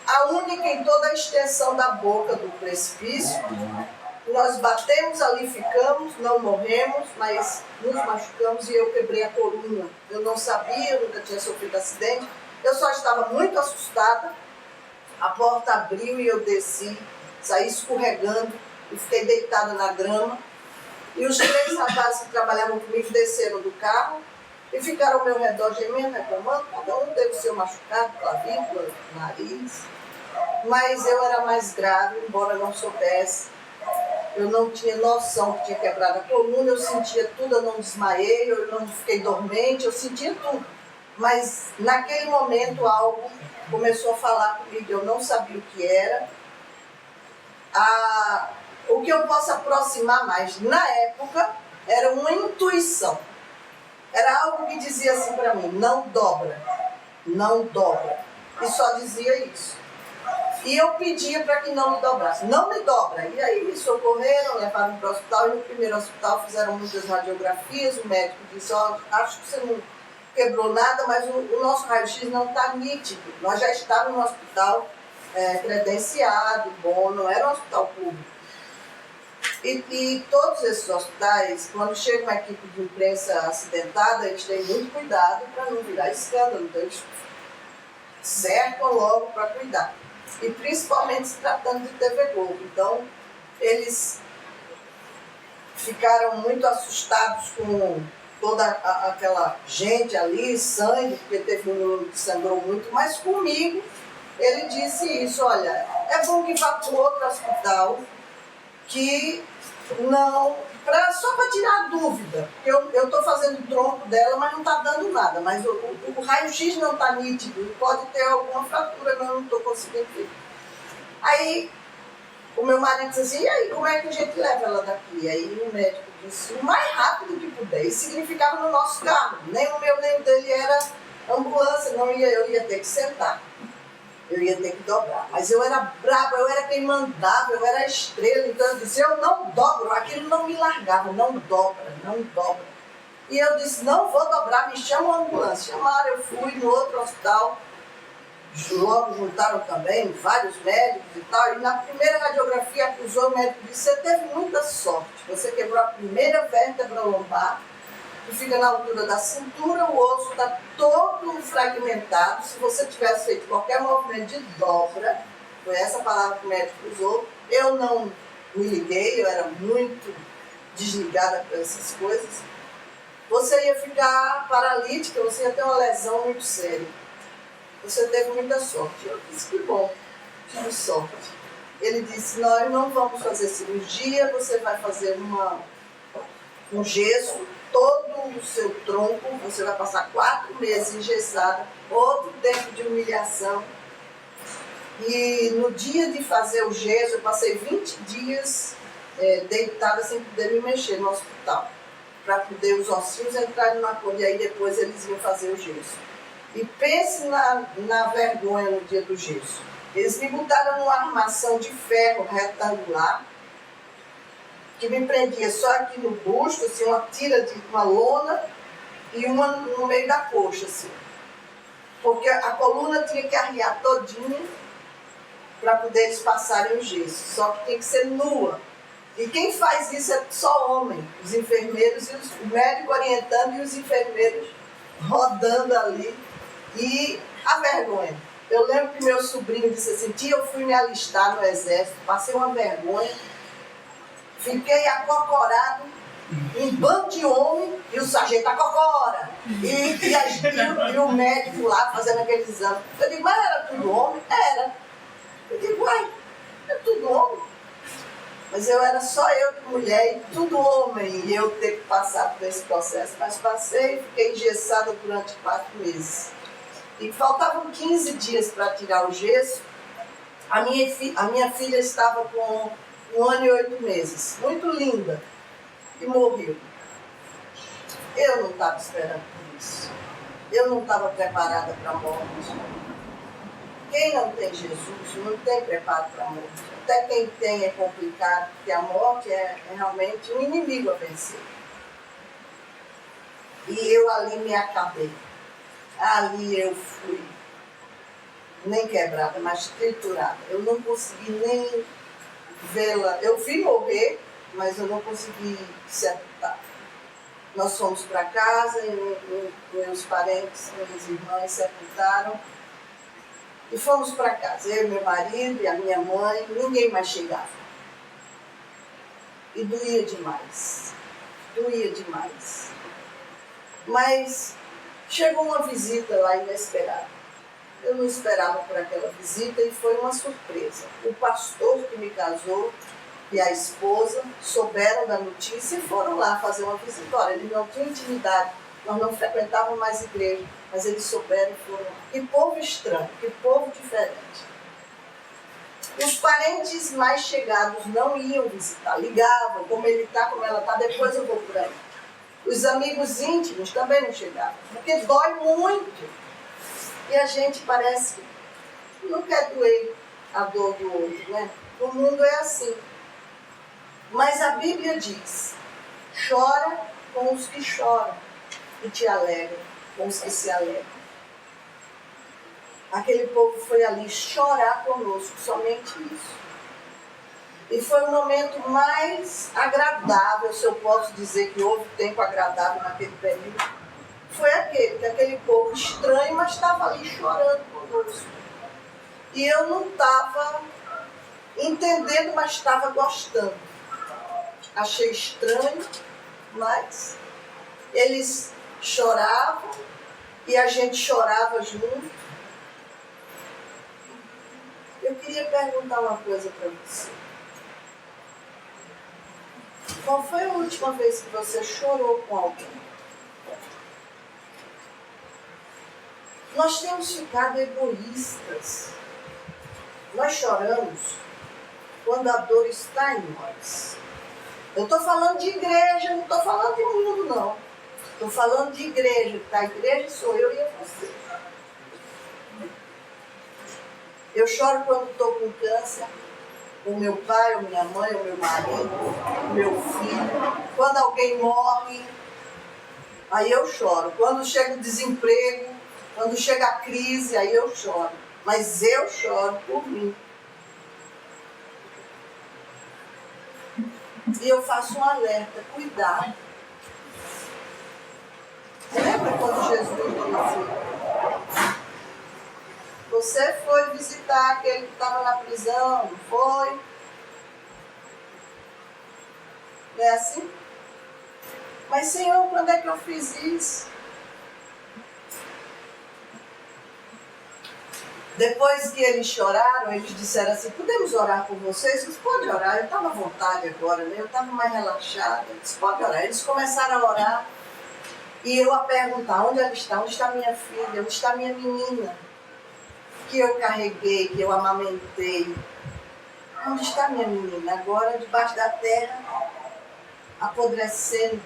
a única em toda a extensão da boca do precipício. Nós batemos ali, ficamos, não morremos, mas nos machucamos e eu quebrei a coluna. Eu não sabia, eu nunca tinha sofrido acidente. Eu só estava muito assustada. A porta abriu e eu desci, saí escorregando e fiquei deitada na grama. E os 3 rapazes que trabalhavam comigo desceram do carro e ficaram ao meu redor gemendo, reclamando. Cada um teve o seu machucado, clavícula, nariz. Mas eu era mais grave, embora não soubesse. Eu não tinha noção que tinha quebrado a coluna, eu sentia tudo, eu não desmaiei, eu não fiquei dormente, eu sentia tudo. Mas naquele momento algo começou a falar comigo, eu não sabia o que era. O que eu posso aproximar mais, na época, era uma intuição. Era algo que dizia assim para mim, não dobra, não dobra. E só dizia isso. E eu pedia para que não me dobrasse, não me dobra. E aí me socorreram, levaram para o hospital, e no primeiro hospital fizeram muitas radiografias, o médico disse, acho que você não quebrou nada, mas o nosso raio-x não está nítido. Nós já estávamos no hospital credenciado, bom, não era um hospital público. E todos esses hospitais, quando chega uma equipe de imprensa acidentada, eles têm muito cuidado para não virar escândalo, então eles cercam logo para cuidar. E principalmente se tratando de TV Globo. Então, eles ficaram muito assustados com toda aquela gente ali, sangue, porque teve um que sangrou muito, mas comigo ele disse isso, olha, é bom que vá para outro hospital que não, só para tirar a dúvida, eu estou fazendo o tronco dela, mas não está dando nada, mas o raio-x não está nítido, pode ter alguma fratura, mas eu não estou conseguindo ver. Aí o meu marido disse assim, e aí, como é que a gente leva ela daqui? Aí o médico disse, o mais rápido que puder. Isso significava no nosso carro. Nem o meu, nem o dele era ambulância, eu ia ter que sentar. Eu ia ter que dobrar. Mas eu era brava, eu era quem mandava, eu era a estrela. Então eu disse, eu não dobro, aquilo não me largava, não dobra, não dobra. E eu disse, não vou dobrar, me chama uma ambulância. Chamaram, eu fui no outro hospital. Logo juntaram também vários médicos e tal, e na primeira radiografia acusou o médico, disse, você teve muita sorte, você quebrou a primeira vértebra lombar, que fica na altura da cintura, o osso está todo fragmentado, se você tivesse feito qualquer movimento de dobra, foi essa palavra que o médico usou, eu não me liguei, eu era muito desligada para essas coisas, você ia ficar paralítica, você ia ter uma lesão muito séria. Você teve muita sorte. Eu disse, que bom, tive sorte. Ele disse, nós não vamos fazer cirurgia, você vai fazer com gesso, todo o seu tronco, você vai passar 4 meses engessada, outro tempo de humilhação. E no dia de fazer o gesso, eu passei 20 dias deitada sem poder me mexer no hospital, para poder os ossinhos entrarem na cor, e aí depois eles iam fazer o gesso. E pense na vergonha no dia do gesso. Eles me botaram numa armação de ferro retangular, que me prendia só aqui no busto, assim, uma tira de uma lona e uma no meio da coxa, assim. Porque a coluna tinha que arriar todinha para poder eles passarem o gesso. Só que tem que ser nua. E quem faz isso é só homem. Os enfermeiros, e o médico orientando e os enfermeiros rodando ali. E a vergonha. Eu lembro que meu sobrinho disse assim, tia, eu fui me alistar no exército, passei uma vergonha, fiquei acocorado, um bando de homem, e o sargento acocora, e o médico lá fazendo aquele exame. Eu digo, mas era tudo homem? Era. Eu digo, uai, é tudo homem. Mas eu era só eu de mulher e tudo homem, e eu ter que passar por esse processo. Mas passei e fiquei engessada durante 4 meses. E faltavam 15 dias para tirar o gesso. A minha filha estava com 1 ano e 8 meses, muito linda, e morreu. Eu não estava esperando por isso. Eu não estava preparada para a morte. Quem não tem Jesus não tem preparo para a morte. Até quem tem é complicado, porque a morte é realmente um inimigo a vencer. E eu ali me acabei. Ali eu fui, nem quebrada, mas triturada. Eu não consegui nem vê-la. Eu vi morrer, mas eu não consegui sepultar. Nós fomos para casa e meus parentes, minhas irmãs sepultaram. E fomos para casa, eu e meu marido e a minha mãe, ninguém mais chegava. E doía demais. Doía demais. Mas chegou uma visita lá inesperada. Eu não esperava por aquela visita e foi uma surpresa. O pastor que me casou e a esposa souberam da notícia e foram lá fazer uma visita. Olha, eles não tinham intimidade, nós não frequentávamos mais igreja, mas eles souberam e foram lá. Que povo estranho, que povo diferente. Os parentes mais chegados não iam visitar, ligavam, como ele está, como ela está, depois eu vou por aí. Os amigos íntimos também não chegavam, porque dói muito. E a gente parece que não quer doer a dor do outro, né? O mundo é assim. Mas a Bíblia diz, chora com os que choram e te alegra com os que se alegram. Aquele povo foi ali chorar conosco, somente isso. E foi o momento mais agradável, se eu posso dizer que houve tempo agradável naquele período, foi aquele povo estranho, mas estava ali chorando conosco. E eu não estava entendendo, mas estava gostando. Achei estranho, mas eles choravam e a gente chorava junto. Eu queria perguntar uma coisa para você. Qual foi a última vez que você chorou com alguém? Nós temos ficado egoístas. Nós choramos quando a dor está em nós. Eu estou falando de igreja, não estou falando de mundo, não. Estou falando de igreja, que a igreja sou eu e você. Eu choro quando estou com câncer, o meu pai, ou minha mãe, ou meu marido, o meu filho. Quando alguém morre, aí eu choro. Quando chega o desemprego, quando chega a crise, aí eu choro. Mas eu choro por mim. E eu faço um alerta, cuidado. Lembra quando Jesus disse, você foi visitar aquele que estava na prisão, não foi? Não é assim? Mas Senhor, quando é que eu fiz isso? Depois que eles choraram, eles disseram assim, podemos orar por vocês? Eu disse, pode orar. Eu estava à vontade agora, né? Eu estava mais relaxada. Eu disse, pode orar. Eles começaram a orar. E eu a perguntar, onde ela está? Onde está minha filha? Onde está minha menina? Que eu carreguei, que eu amamentei. Onde está minha menina? Agora debaixo da terra, apodrecendo.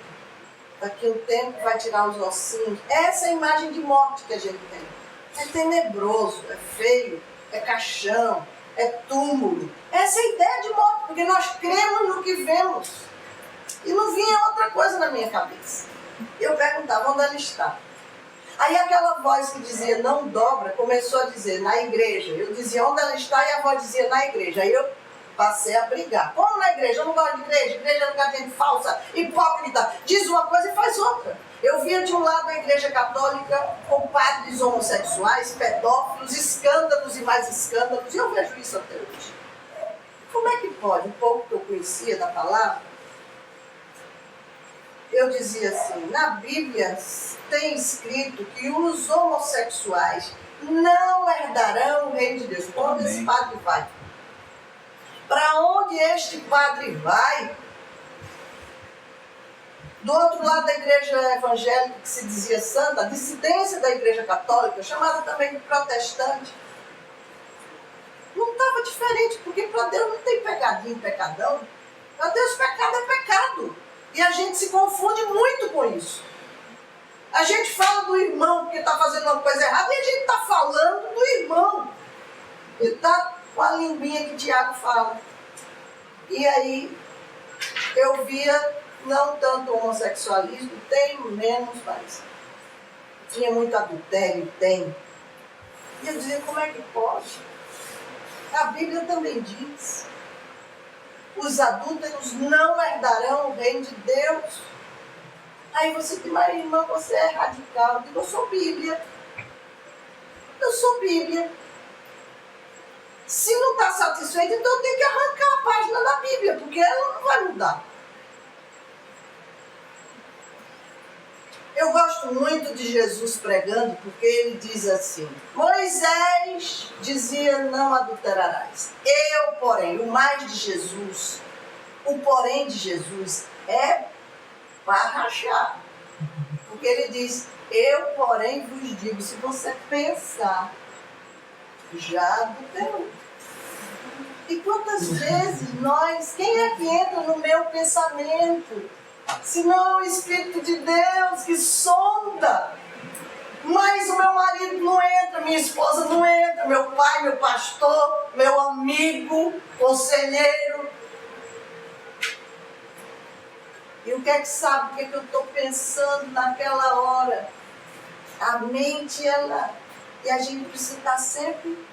Daqui a um tempo vai tirar os ossinhos. Essa é a imagem de morte que a gente tem. É tenebroso, é feio, é caixão, é túmulo. Essa é a ideia de morte, porque nós cremos no que vemos. E não vinha outra coisa na minha cabeça. Eu perguntava onde ela está. Aí aquela voz que dizia não dobra, começou a dizer na igreja. Eu dizia onde ela está e a voz dizia na igreja. Aí eu passei a brigar. Como na igreja? Eu não gosto de igreja. Igreja é lugar de gente falsa, hipócrita. Diz uma coisa e faz outra. Eu via de um lado a igreja católica com padres homossexuais, pedófilos, escândalos e mais escândalos. E eu vejo isso até hoje. Como é que pode? Um pouco que eu conhecia da palavra, eu dizia assim, na Bíblia tem escrito que os homossexuais não herdarão o reino de Deus. Onde esse padre vai? Para onde este padre vai? Do outro lado da igreja evangélica, que se dizia santa, a dissidência da igreja católica, chamada também de protestante, não estava diferente, porque para Deus não tem pegadinho, pecadão. Para Deus pecado é pecado. E a gente se confunde muito com isso. A gente fala do irmão porque está fazendo uma coisa errada e a gente está falando do irmão. Ele está com a linguinha que o Tiago fala. E aí eu via não tanto homossexualismo, tem menos, mas tinha muito adultério, tem. E eu dizia, como é que pode? A Bíblia também diz, os adúlteros não herdarão o reino de Deus. Aí você diz, mas irmã, você é radical. Eu digo, eu sou Bíblia. Eu sou Bíblia. Se não está satisfeito, então eu tenho que arrancar a página da Bíblia, porque ela não vai mudar. Eu gosto muito de Jesus pregando, porque ele diz assim, Moisés dizia, não adulterarás. Eu, porém, o mais de Jesus, o porém de Jesus é para rachar. Porque ele diz, eu, porém, vos digo, se você pensar, já adulterou. E quantas vezes nós, quem é que entra no meu pensamento? Se não o Espírito de Deus que sonda. Mas o meu marido não entra, minha esposa não entra, meu pai, meu pastor, meu amigo, conselheiro. E o que é que sabe, o que é que eu estou pensando naquela hora? A mente, ela... E a gente precisa estar sempre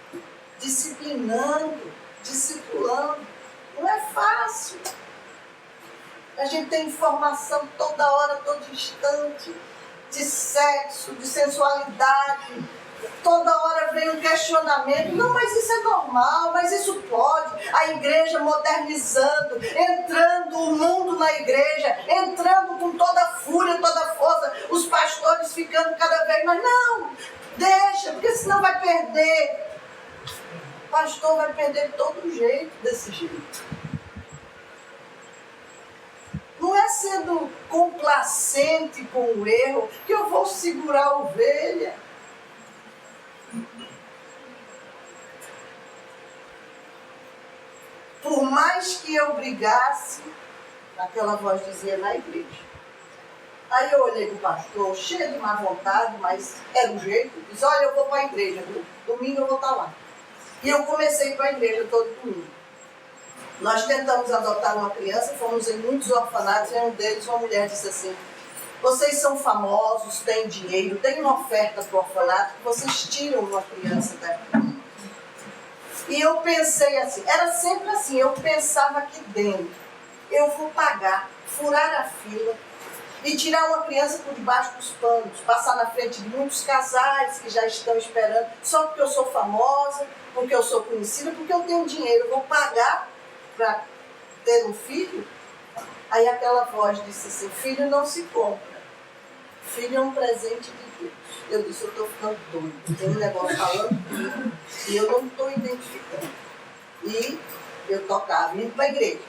disciplinando, discipulando. Não é fácil. A gente tem informação toda hora, todo instante, de sexo, de sensualidade. Toda hora vem um questionamento. Não, mas isso é normal, mas isso pode. A igreja modernizando, entrando o mundo na igreja, entrando com toda a fúria, toda a força. Os pastores ficando cada vez mais. Não, deixa, porque senão vai perder. O pastor vai perder de todo jeito, desse jeito. Não é sendo complacente com o erro que eu vou segurar a ovelha. Por mais que eu brigasse, aquela voz dizia na igreja. Aí eu olhei para o pastor, cheio de má vontade, mas era o jeito. Disse, olha, eu vou para a igreja, domingo eu vou estar lá. E eu comecei para a igreja todo domingo. Nós tentamos adotar uma criança, fomos em muitos orfanatos, e um deles, uma mulher disse assim, vocês são famosos, têm dinheiro, tem uma oferta para o orfanato, vocês tiram uma criança daqui. E eu pensei assim, era sempre assim, eu pensava aqui dentro, eu vou pagar, furar a fila e tirar uma criança por debaixo dos panos, passar na frente de muitos casais que já estão esperando, só porque eu sou famosa, porque eu sou conhecida, porque eu tenho dinheiro, eu vou pagar para ter um filho. Aí aquela voz disse assim, filho não se compra, filho é um presente de Deus. Eu disse, eu estou ficando doido. Tem um negócio falando comigo e eu não estou identificando. E eu tocava, indo para a igreja.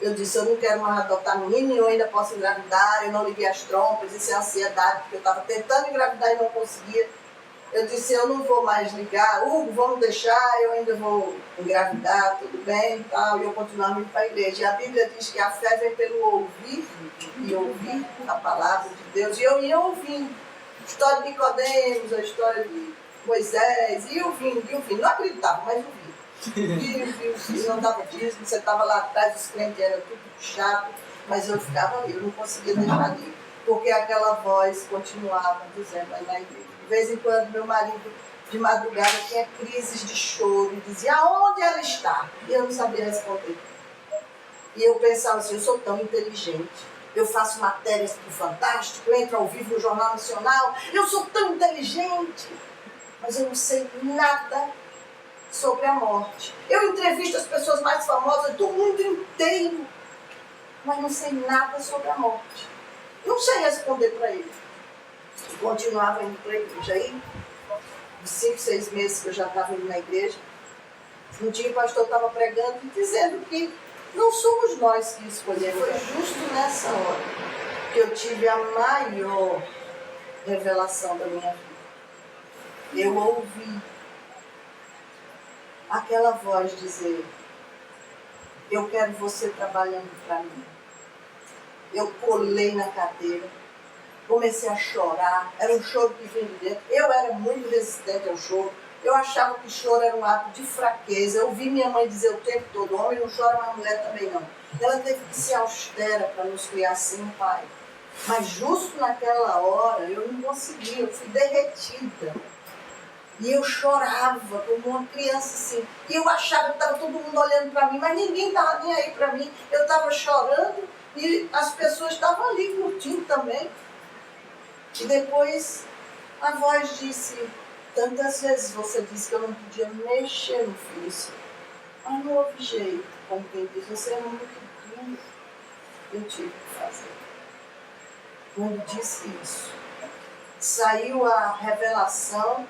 Eu disse, eu não quero mais adotar menino, eu ainda posso engravidar, eu não liguei as trompas, isso é ansiedade, porque eu estava tentando engravidar e não conseguia. Eu disse, eu não vou mais ligar, Hugo, vamos deixar, eu ainda vou engravidar, tudo bem e tal, e eu continuava indo para a igreja. E a Bíblia diz que a fé vem pelo ouvir, e ouvir a palavra de Deus, e eu ia ouvindo. A história de Nicodemos, a história de Moisés, e ouvindo, não acreditava, mas ouvia. Não dava dízimo, você estava lá atrás, os crentes eram tudo chato, mas eu ficava ali, eu não conseguia deixar ali, porque aquela voz continuava dizendo na igreja. De vez em quando, meu marido, de madrugada, tinha crises de choro e dizia, aonde ela está? E eu não sabia responder. E eu pensava assim, eu sou tão inteligente, eu faço matérias para o Fantástico, eu entro ao vivo no Jornal Nacional, eu sou tão inteligente, mas eu não sei nada sobre a morte. Eu entrevisto as pessoas mais famosas do mundo inteiro, mas não sei nada sobre a morte. Não sei responder para ele. E continuava indo para a igreja. Aí, de 5, 6 meses que eu já estava indo na igreja, um dia o pastor estava pregando e dizendo que não somos nós que escolhemos. Foi justo nessa hora que eu tive a maior revelação da minha vida. Eu ouvi aquela voz dizer, eu quero você trabalhando para mim. Eu colei na cadeira, comecei a chorar, era um choro que vinha de dentro. Eu era muito resistente ao choro, eu achava que choro era um ato de fraqueza. Eu ouvi minha mãe dizer o tempo todo, homem não chora, mas mulher também não. Ela teve que ser austera para nos criar assim, pai. Mas justo naquela hora eu não conseguia, eu fui derretida. E eu chorava como uma criança assim. E eu achava que estava todo mundo olhando para mim, mas ninguém estava nem aí para mim. Eu estava chorando e as pessoas estavam ali curtindo também. E depois a voz disse, tantas vezes você disse que eu não podia mexer no filho seu. Mas não houve jeito, como quem diz, você é muito duro. Eu tive que fazer. Quando disse isso, saiu a revelação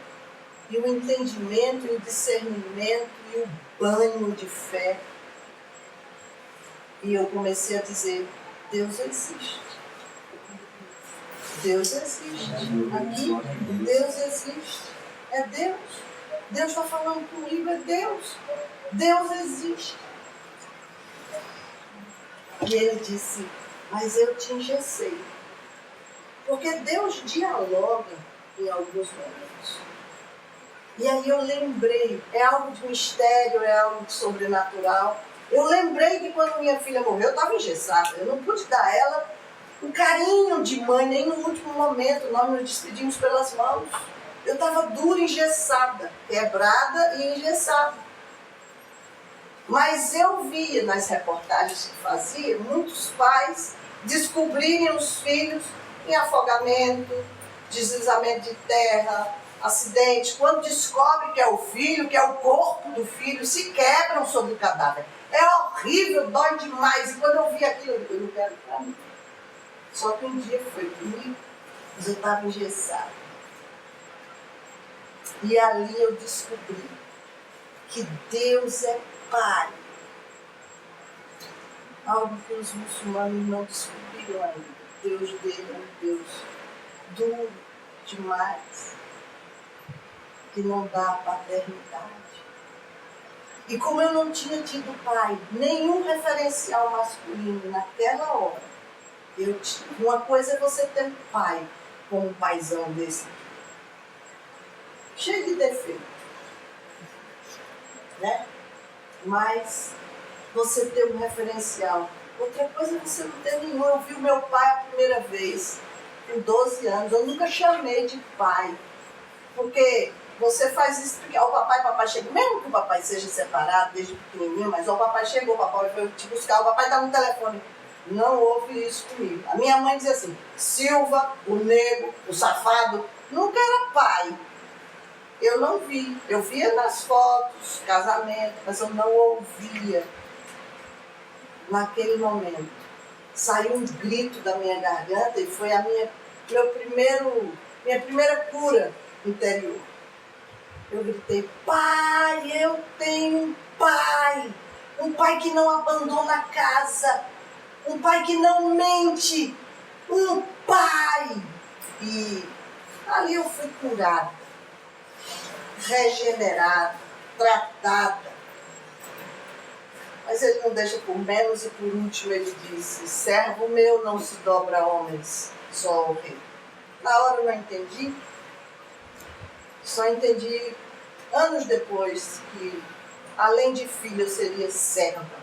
e o entendimento, e o discernimento, e o banho de fé. E eu comecei a dizer, Deus existe. Deus existe. Aqui, Deus existe. É Deus. Deus está falando comigo, é Deus. Deus existe. E ele disse, mas eu te engessei. Porque Deus dialoga em alguns momentos. E aí eu lembrei, é algo de mistério, é algo de sobrenatural. Eu lembrei que quando minha filha morreu, eu estava engessada. Eu não pude dar a ela um carinho de mãe, nem no último momento. Nós nos despedimos pelas mãos. Eu estava dura, engessada, quebrada e engessada. Mas eu via nas reportagens que fazia, muitos pais descobrirem os filhos em afogamento, deslizamento de terra, acidente. Quando descobre que é o filho, que é o corpo do filho, se quebram sobre o cadáver. É horrível, dói demais. E quando eu vi aquilo, eu digo, eu não quero para mim. Só que um dia foi comigo, mas eu estava engessada. E ali eu descobri que Deus é Pai. Algo que os muçulmanos não descobriram ainda. Deus dele é um Deus duro demais, que não dá paternidade. E como eu não tinha tido pai, nenhum referencial masculino naquela hora, eu tive. Uma coisa é você ter um pai, como um paizão desse aqui, cheio de defeito, né? Mas você ter um referencial. Outra coisa é você não ter nenhum. Eu vi o meu pai a primeira vez, com 12 anos, eu nunca chamei de pai, porque você faz isso porque o papai chega, mesmo que o papai seja separado desde pequenininho, mas o papai chegou, o papai foi te buscar, o papai está no telefone. Não houve isso comigo. A minha mãe dizia assim, Silva, o nego, o safado, nunca era pai. Eu não vi. Eu via nas fotos, casamento, mas eu não ouvia. Naquele momento, saiu um grito da minha garganta e foi a minha minha primeira cura interior. Eu gritei: pai, eu tenho um pai. Um pai que não abandona a casa. Um pai que não mente. Um pai. E ali eu fui curada, regenerada, tratada. Mas ele não deixa por menos, e por último ele disse: servo meu não se dobra a homens, só ao rei. Na hora eu não entendi. Só entendi anos depois que, além de filha, eu seria serva.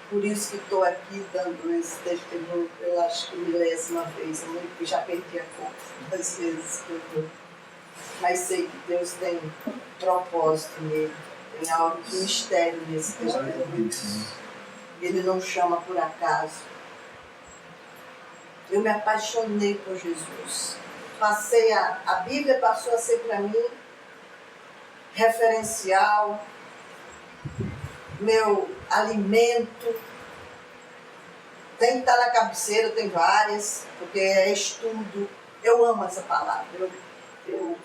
Por isso que estou aqui dando esse testemunho, eu acho que milésima vez. Eu já perdi a conta das vezes que eu dou. Mas sei que Deus tem propósito nele. Tem algo de mistério nesse testemunho. Ele não chama por acaso. Eu me apaixonei por Jesus. A Bíblia passou a ser para mim referencial, meu alimento. Tem que estar na cabeceira, tem várias, porque é estudo. Eu amo essa palavra, eu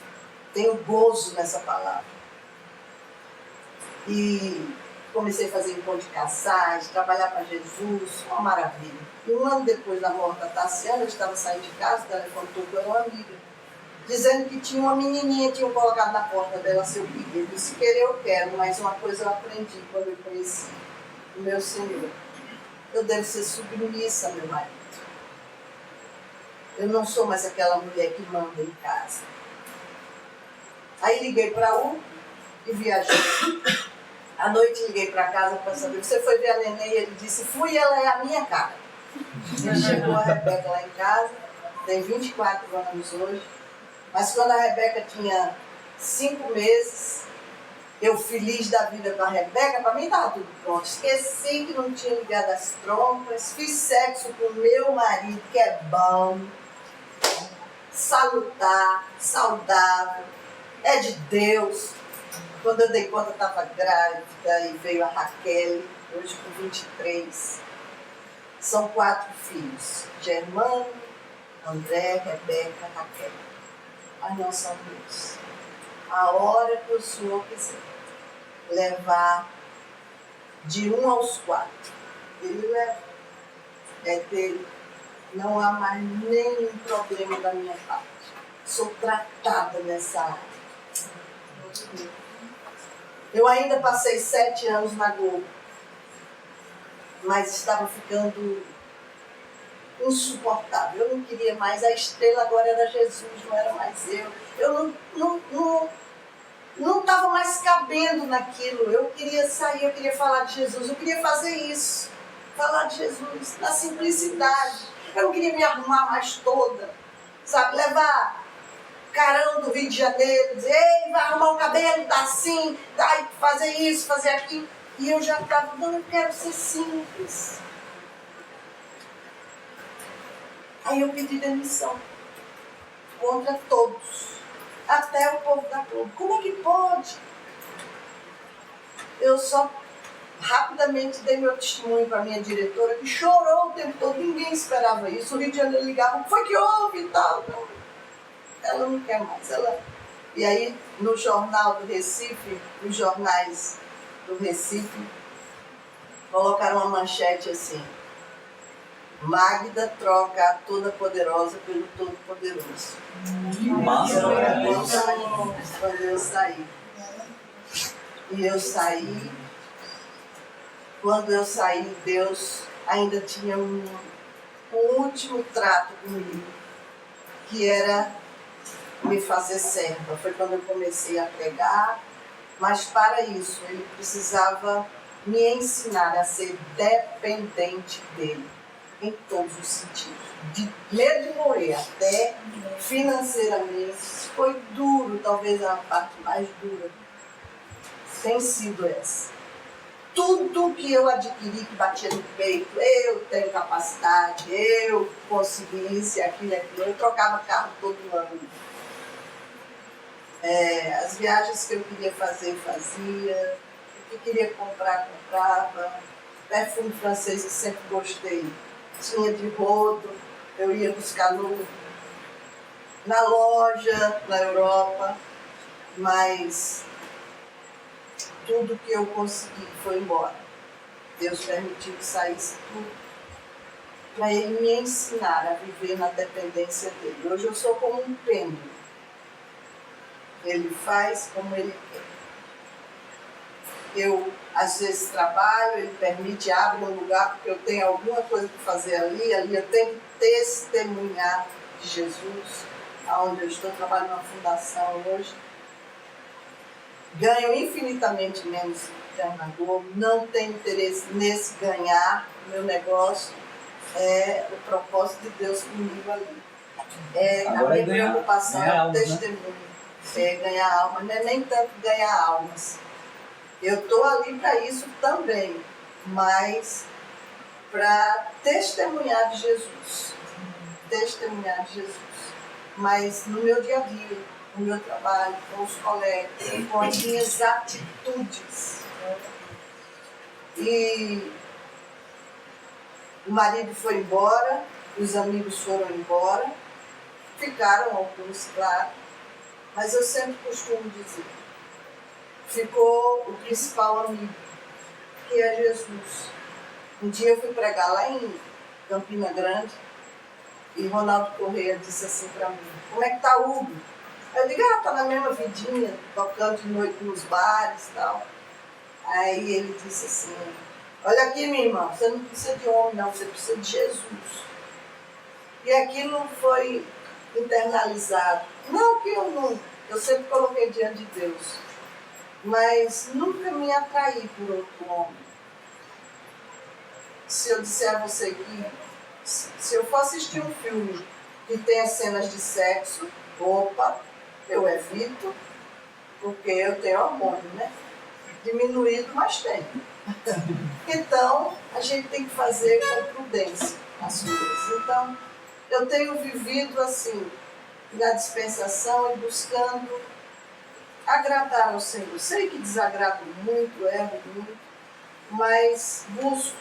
tenho gozo nessa palavra. E comecei a fazer encontro de casais, trabalhar para Jesus, uma maravilha. E um ano depois da morte da Tassiana, eu estava saindo de casa, o telefone tocou, era uma amiga, dizendo que tinha uma menininha, tinham colocado na porta dela seu pedido. Eu disse: querer eu quero, mas uma coisa eu aprendi quando eu conheci o meu Senhor: eu devo ser submissa ao meu marido. Eu não sou mais aquela mulher que manda em casa. Aí liguei para e viajei. À noite liguei para casa para saber: você foi ver a neném? E ele disse: fui, ela é a minha cara. Ele chegou a Rebeca lá em casa, tem 24 anos hoje, mas quando a Rebeca tinha 5 meses, eu feliz da vida com a Rebeca, para mim estava tudo pronto. Esqueci que não tinha ligado as trompas, fiz sexo com o meu marido, que é bom, salutar, saudável, é de Deus. Quando eu dei conta, eu estava grávida e veio a Raquel, hoje com 23. São 4 filhos: Germano, André, Rebeca, Raquel. Mas não são meus. A hora que o Senhor quiser levar de 1 aos 4, Ele leva. É dele. Não há mais nenhum problema da minha parte. Sou tratada nessa área. Eu ainda passei 7 anos na Globo, mas estava ficando insuportável. Eu não queria mais. A estrela agora era Jesus, não era mais eu. Eu não estava mais cabendo naquilo. Eu queria sair, eu queria falar de Jesus, eu queria fazer isso. Falar de Jesus, na simplicidade. Eu não queria me arrumar mais toda, sabe? Levar carão do Rio de Janeiro, dizer: ei, vai arrumar o cabelo, tá assim, vai fazer isso, fazer aquilo. E eu já estava: não, eu quero ser simples. Aí eu pedi demissão contra todos, até o povo da Globo. Como é que pode? Eu só rapidamente dei meu testemunho para a minha diretora, que chorou o tempo todo. Ninguém esperava isso. O Rio de Janeiro ligava: o que foi que houve e tal. Não, ela não quer mais. E aí, no jornal do Recife, os jornais do Recife colocaram uma manchete assim: Magda troca a Toda-Poderosa pelo Todo-Poderoso. Que massa, quando eu saí. E eu saí. Quando eu saí, Deus ainda tinha um último trato comigo, que era me fazer serva. Foi quando eu comecei a pregar, mas para isso Ele precisava me ensinar a ser dependente dEle, em todos os sentidos. De medo de morrer até financeiramente. Foi duro, talvez a parte mais dura tem sido essa. Tudo que eu adquiri, que batia no peito: eu tenho capacidade, eu consegui isso e aquilo, eu trocava carro todo ano. As viagens que eu queria fazer, fazia. O que queria comprar, comprava. Perfume francês, que sempre gostei. Tinha de rodo, eu ia buscar no na loja, na Europa, mas tudo que eu consegui foi embora. Deus permitiu que saísse tudo para Ele me ensinar a viver na dependência dEle. Hoje eu sou como um pêndulo. Ele faz como Ele quer. Eu, às vezes, trabalho, Ele permite, abre um lugar porque eu tenho alguma coisa para fazer ali eu tenho que testemunhar de Jesus, aonde eu estou trabalhando na fundação hoje. Ganho infinitamente menos que na Globo, não tenho interesse nesse ganhar. Meu negócio é o propósito de Deus comigo ali. A minha preocupação é o testemunho, é ganhar alma, não é nem tanto ganhar almas. Eu estou ali para isso também, mas para testemunhar de Jesus. Testemunhar de Jesus. Mas no meu dia a dia, no meu trabalho, com os colegas, com as minhas atitudes. E o marido foi embora, os amigos foram embora, ficaram alguns, claro, mas eu sempre costumo dizer, ficou o principal amigo, que é Jesus. Um dia eu fui pregar lá em Campina Grande e Ronaldo Correia disse assim para mim, como é que tá o Hugo? Eu digo, tá na mesma vidinha, tocando de noite nos bares e tal. Aí ele disse assim, olha aqui minha irmã, você não precisa de homem não, você precisa de Jesus. E aquilo foi internalizado. Não que eu sempre coloquei diante de Deus, mas nunca me atraí por outro homem. Se eu disser a você que, se eu for assistir um filme que tenha cenas de sexo, opa, eu evito, porque eu tenho hormônio, né? Diminuído, mas tem. Então, a gente tem que fazer com prudência as coisas. Então, eu tenho vivido assim, na dispensação e buscando agradar ao Senhor. Sei que desagrado muito, erro muito, mas busco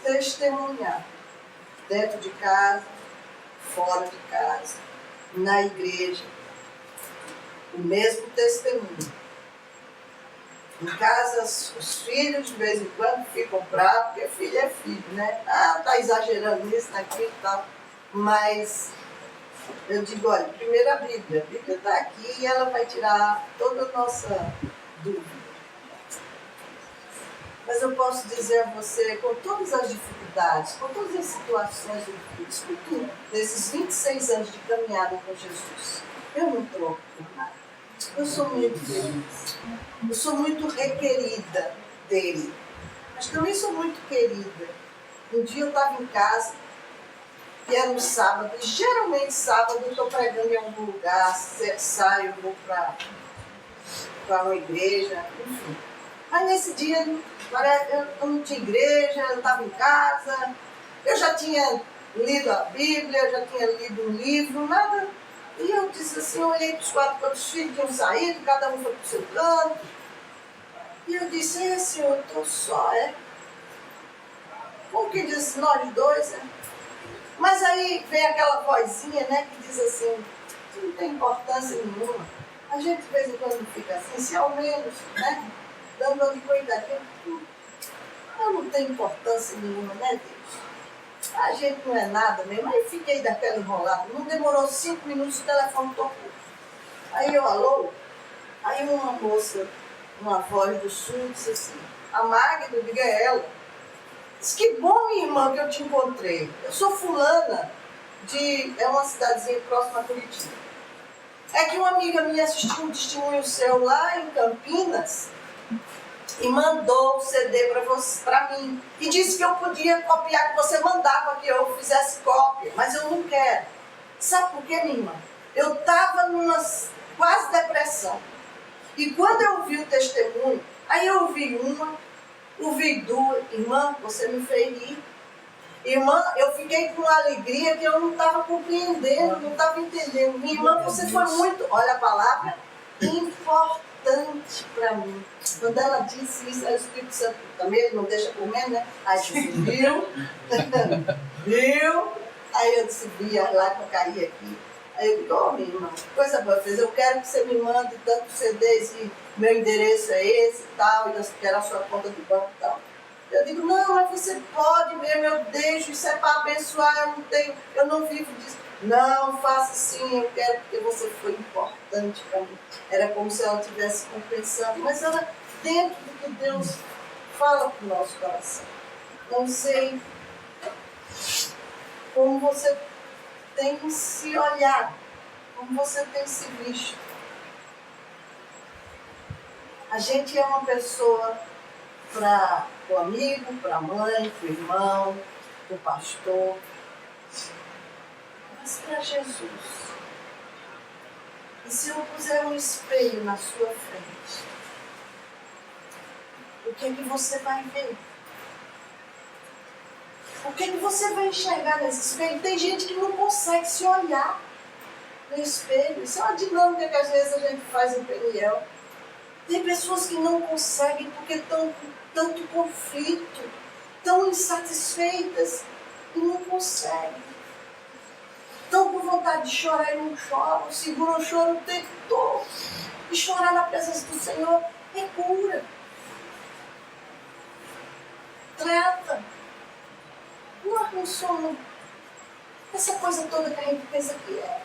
testemunhar dentro de casa, fora de casa, na igreja, o mesmo testemunho. Em casa, os filhos de vez em quando ficam bravos, porque filho é filho, né? Tá exagerando nisso, naquilo e tal. Mas eu digo, olha, primeiro a Bíblia está aqui e ela vai tirar toda a nossa dúvida. Mas eu posso dizer a você, com todas as dificuldades, com todas as situações difíceis, com tudo, nesses 26 anos de caminhada com Jesus, eu não troco por nada. Eu sou muito feliz. Eu sou muito requerida dele. Mas também sou muito querida. Um dia eu estava em casa, e era um sábado, e geralmente sábado eu estou pregando em algum lugar, saio, vou para uma igreja, enfim. Mas nesse dia eu não tinha igreja, eu estava em casa, eu já tinha lido a Bíblia, eu já tinha lido um livro, nada. E eu disse assim, eu olhei para os 4 cantos, filhos tinham saído, cada um foi para o seu canto. E eu disse, Senhor, eu estou só, Como que diz, nós dois, Mas aí vem aquela vozinha, né, que diz assim, isso não tem importância nenhuma. A gente de vez em quando fica assim, se ao menos, né, dando uma coitadinha, eu não tenho importância nenhuma, né, Deus? A gente não é nada mesmo. Aí fiquei daquela enrolada. Não demorou 5 minutos, o telefone tocou. Aí eu, alô? Aí uma moça, uma voz do sul, disse assim, a Magda, eu digo, é ela. Disse, que bom, minha irmã, que eu te encontrei. Eu sou fulana é uma cidadezinha próxima a Curitiba. É que uma amiga minha assistiu um testemunho seu lá em Campinas e mandou o CD para mim. E disse que eu podia copiar, que você mandava que eu fizesse cópia, mas eu não quero. Sabe por quê, minha irmã? Eu estava numa quase depressão. E quando eu ouvi o testemunho, aí eu ouvi uma, ouvi duas, irmã, você me fez rir. Irmã, eu fiquei com uma alegria que eu não estava compreendendo, não estava entendendo. Minha irmã, você foi muito, olha a palavra, importante para mim. Quando ela disse isso, aí o Espírito Santo também não deixa comer, né? Aí eu disse, viu? Viu? Aí eu disse, via lá que eu caí aqui. Aí eu digo, oh, minha irmã, coisa boa, eu quero que você me mande tantos CDs e meu endereço é esse e tal, e eu quero a sua conta de banco e tal. Eu digo, não, mas você pode mesmo, eu deixo, isso é para abençoar, eu não vivo disso. Não, faça sim, eu quero porque você foi importante para mim. Era como se ela estivesse compensando, mas era dentro do que Deus fala para o nosso coração. Não sei como você tem se olhado, como você tem se visto. A gente é uma pessoa para o amigo, para a mãe, para o irmão, para o pastor, mas para Jesus. E se eu puser um espelho na sua frente, o que é que você vai ver? O que é que você vai enxergar nesse espelho? Tem gente que não consegue se olhar no espelho. Isso é uma dinâmica que às vezes a gente faz em Peniel. Tem pessoas que não conseguem porque estão com tanto conflito, tão insatisfeitas e não conseguem. Estão com vontade de chorar e não choram, seguram o choro o tempo todo. E chorar na presença do Senhor é cura. Trata. Não somos essa coisa toda que a gente pensa que é.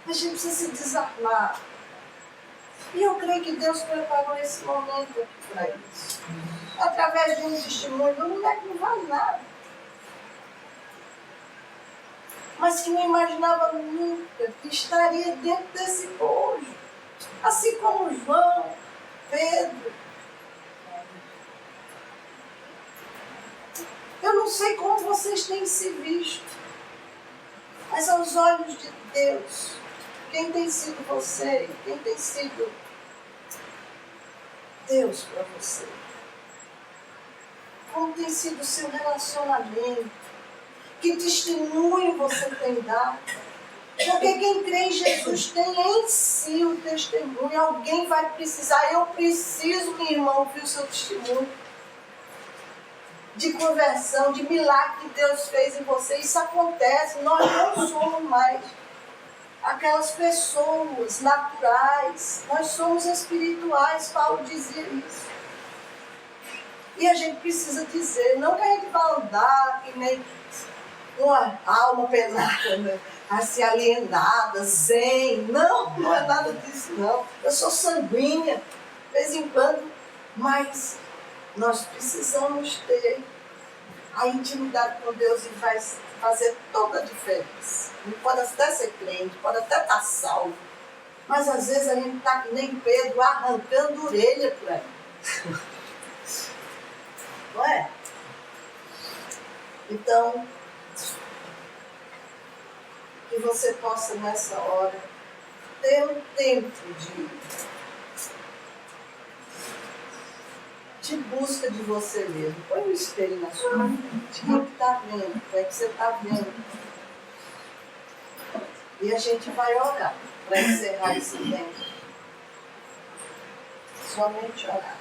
A gente precisa se desarmar. E eu creio que Deus preparou esse momento aqui para isso. Através de um testemunho, uma mulher que não vale nada. Mas que não imaginava nunca que estaria dentro desse bojo. Assim como João, Pedro. Eu não sei como vocês têm se visto, mas aos olhos de Deus, quem tem sido você, quem tem sido Deus para você? Como tem sido o seu relacionamento? Que testemunho você tem dado? Porque quem crê em Jesus tem em si o testemunho. Alguém vai precisar, eu preciso, meu irmão, ouvir o seu testemunho de conversão, de milagre que Deus fez em você. Isso acontece, nós não somos mais aquelas pessoas naturais, nós somos espirituais, Paulo dizia isso. E a gente precisa dizer, não que a gente vá andar que nem uma alma penada, né? Assim, alienada, zen, não é nada disso não. Eu sou sanguínea, de vez em quando, mas nós precisamos ter a intimidade com Deus e vai fazer toda a diferença. Pode até ser crente, pode até estar salvo, mas às vezes a gente está que nem Pedro, arrancando orelha por aí. Não é? Então, que você possa nessa hora ter um tempo de busca de você mesmo. Põe um espelho na sua frente. Quem que está vendo? O que é que você está vendo? E a gente vai orar para encerrar esse tempo. Somente orar.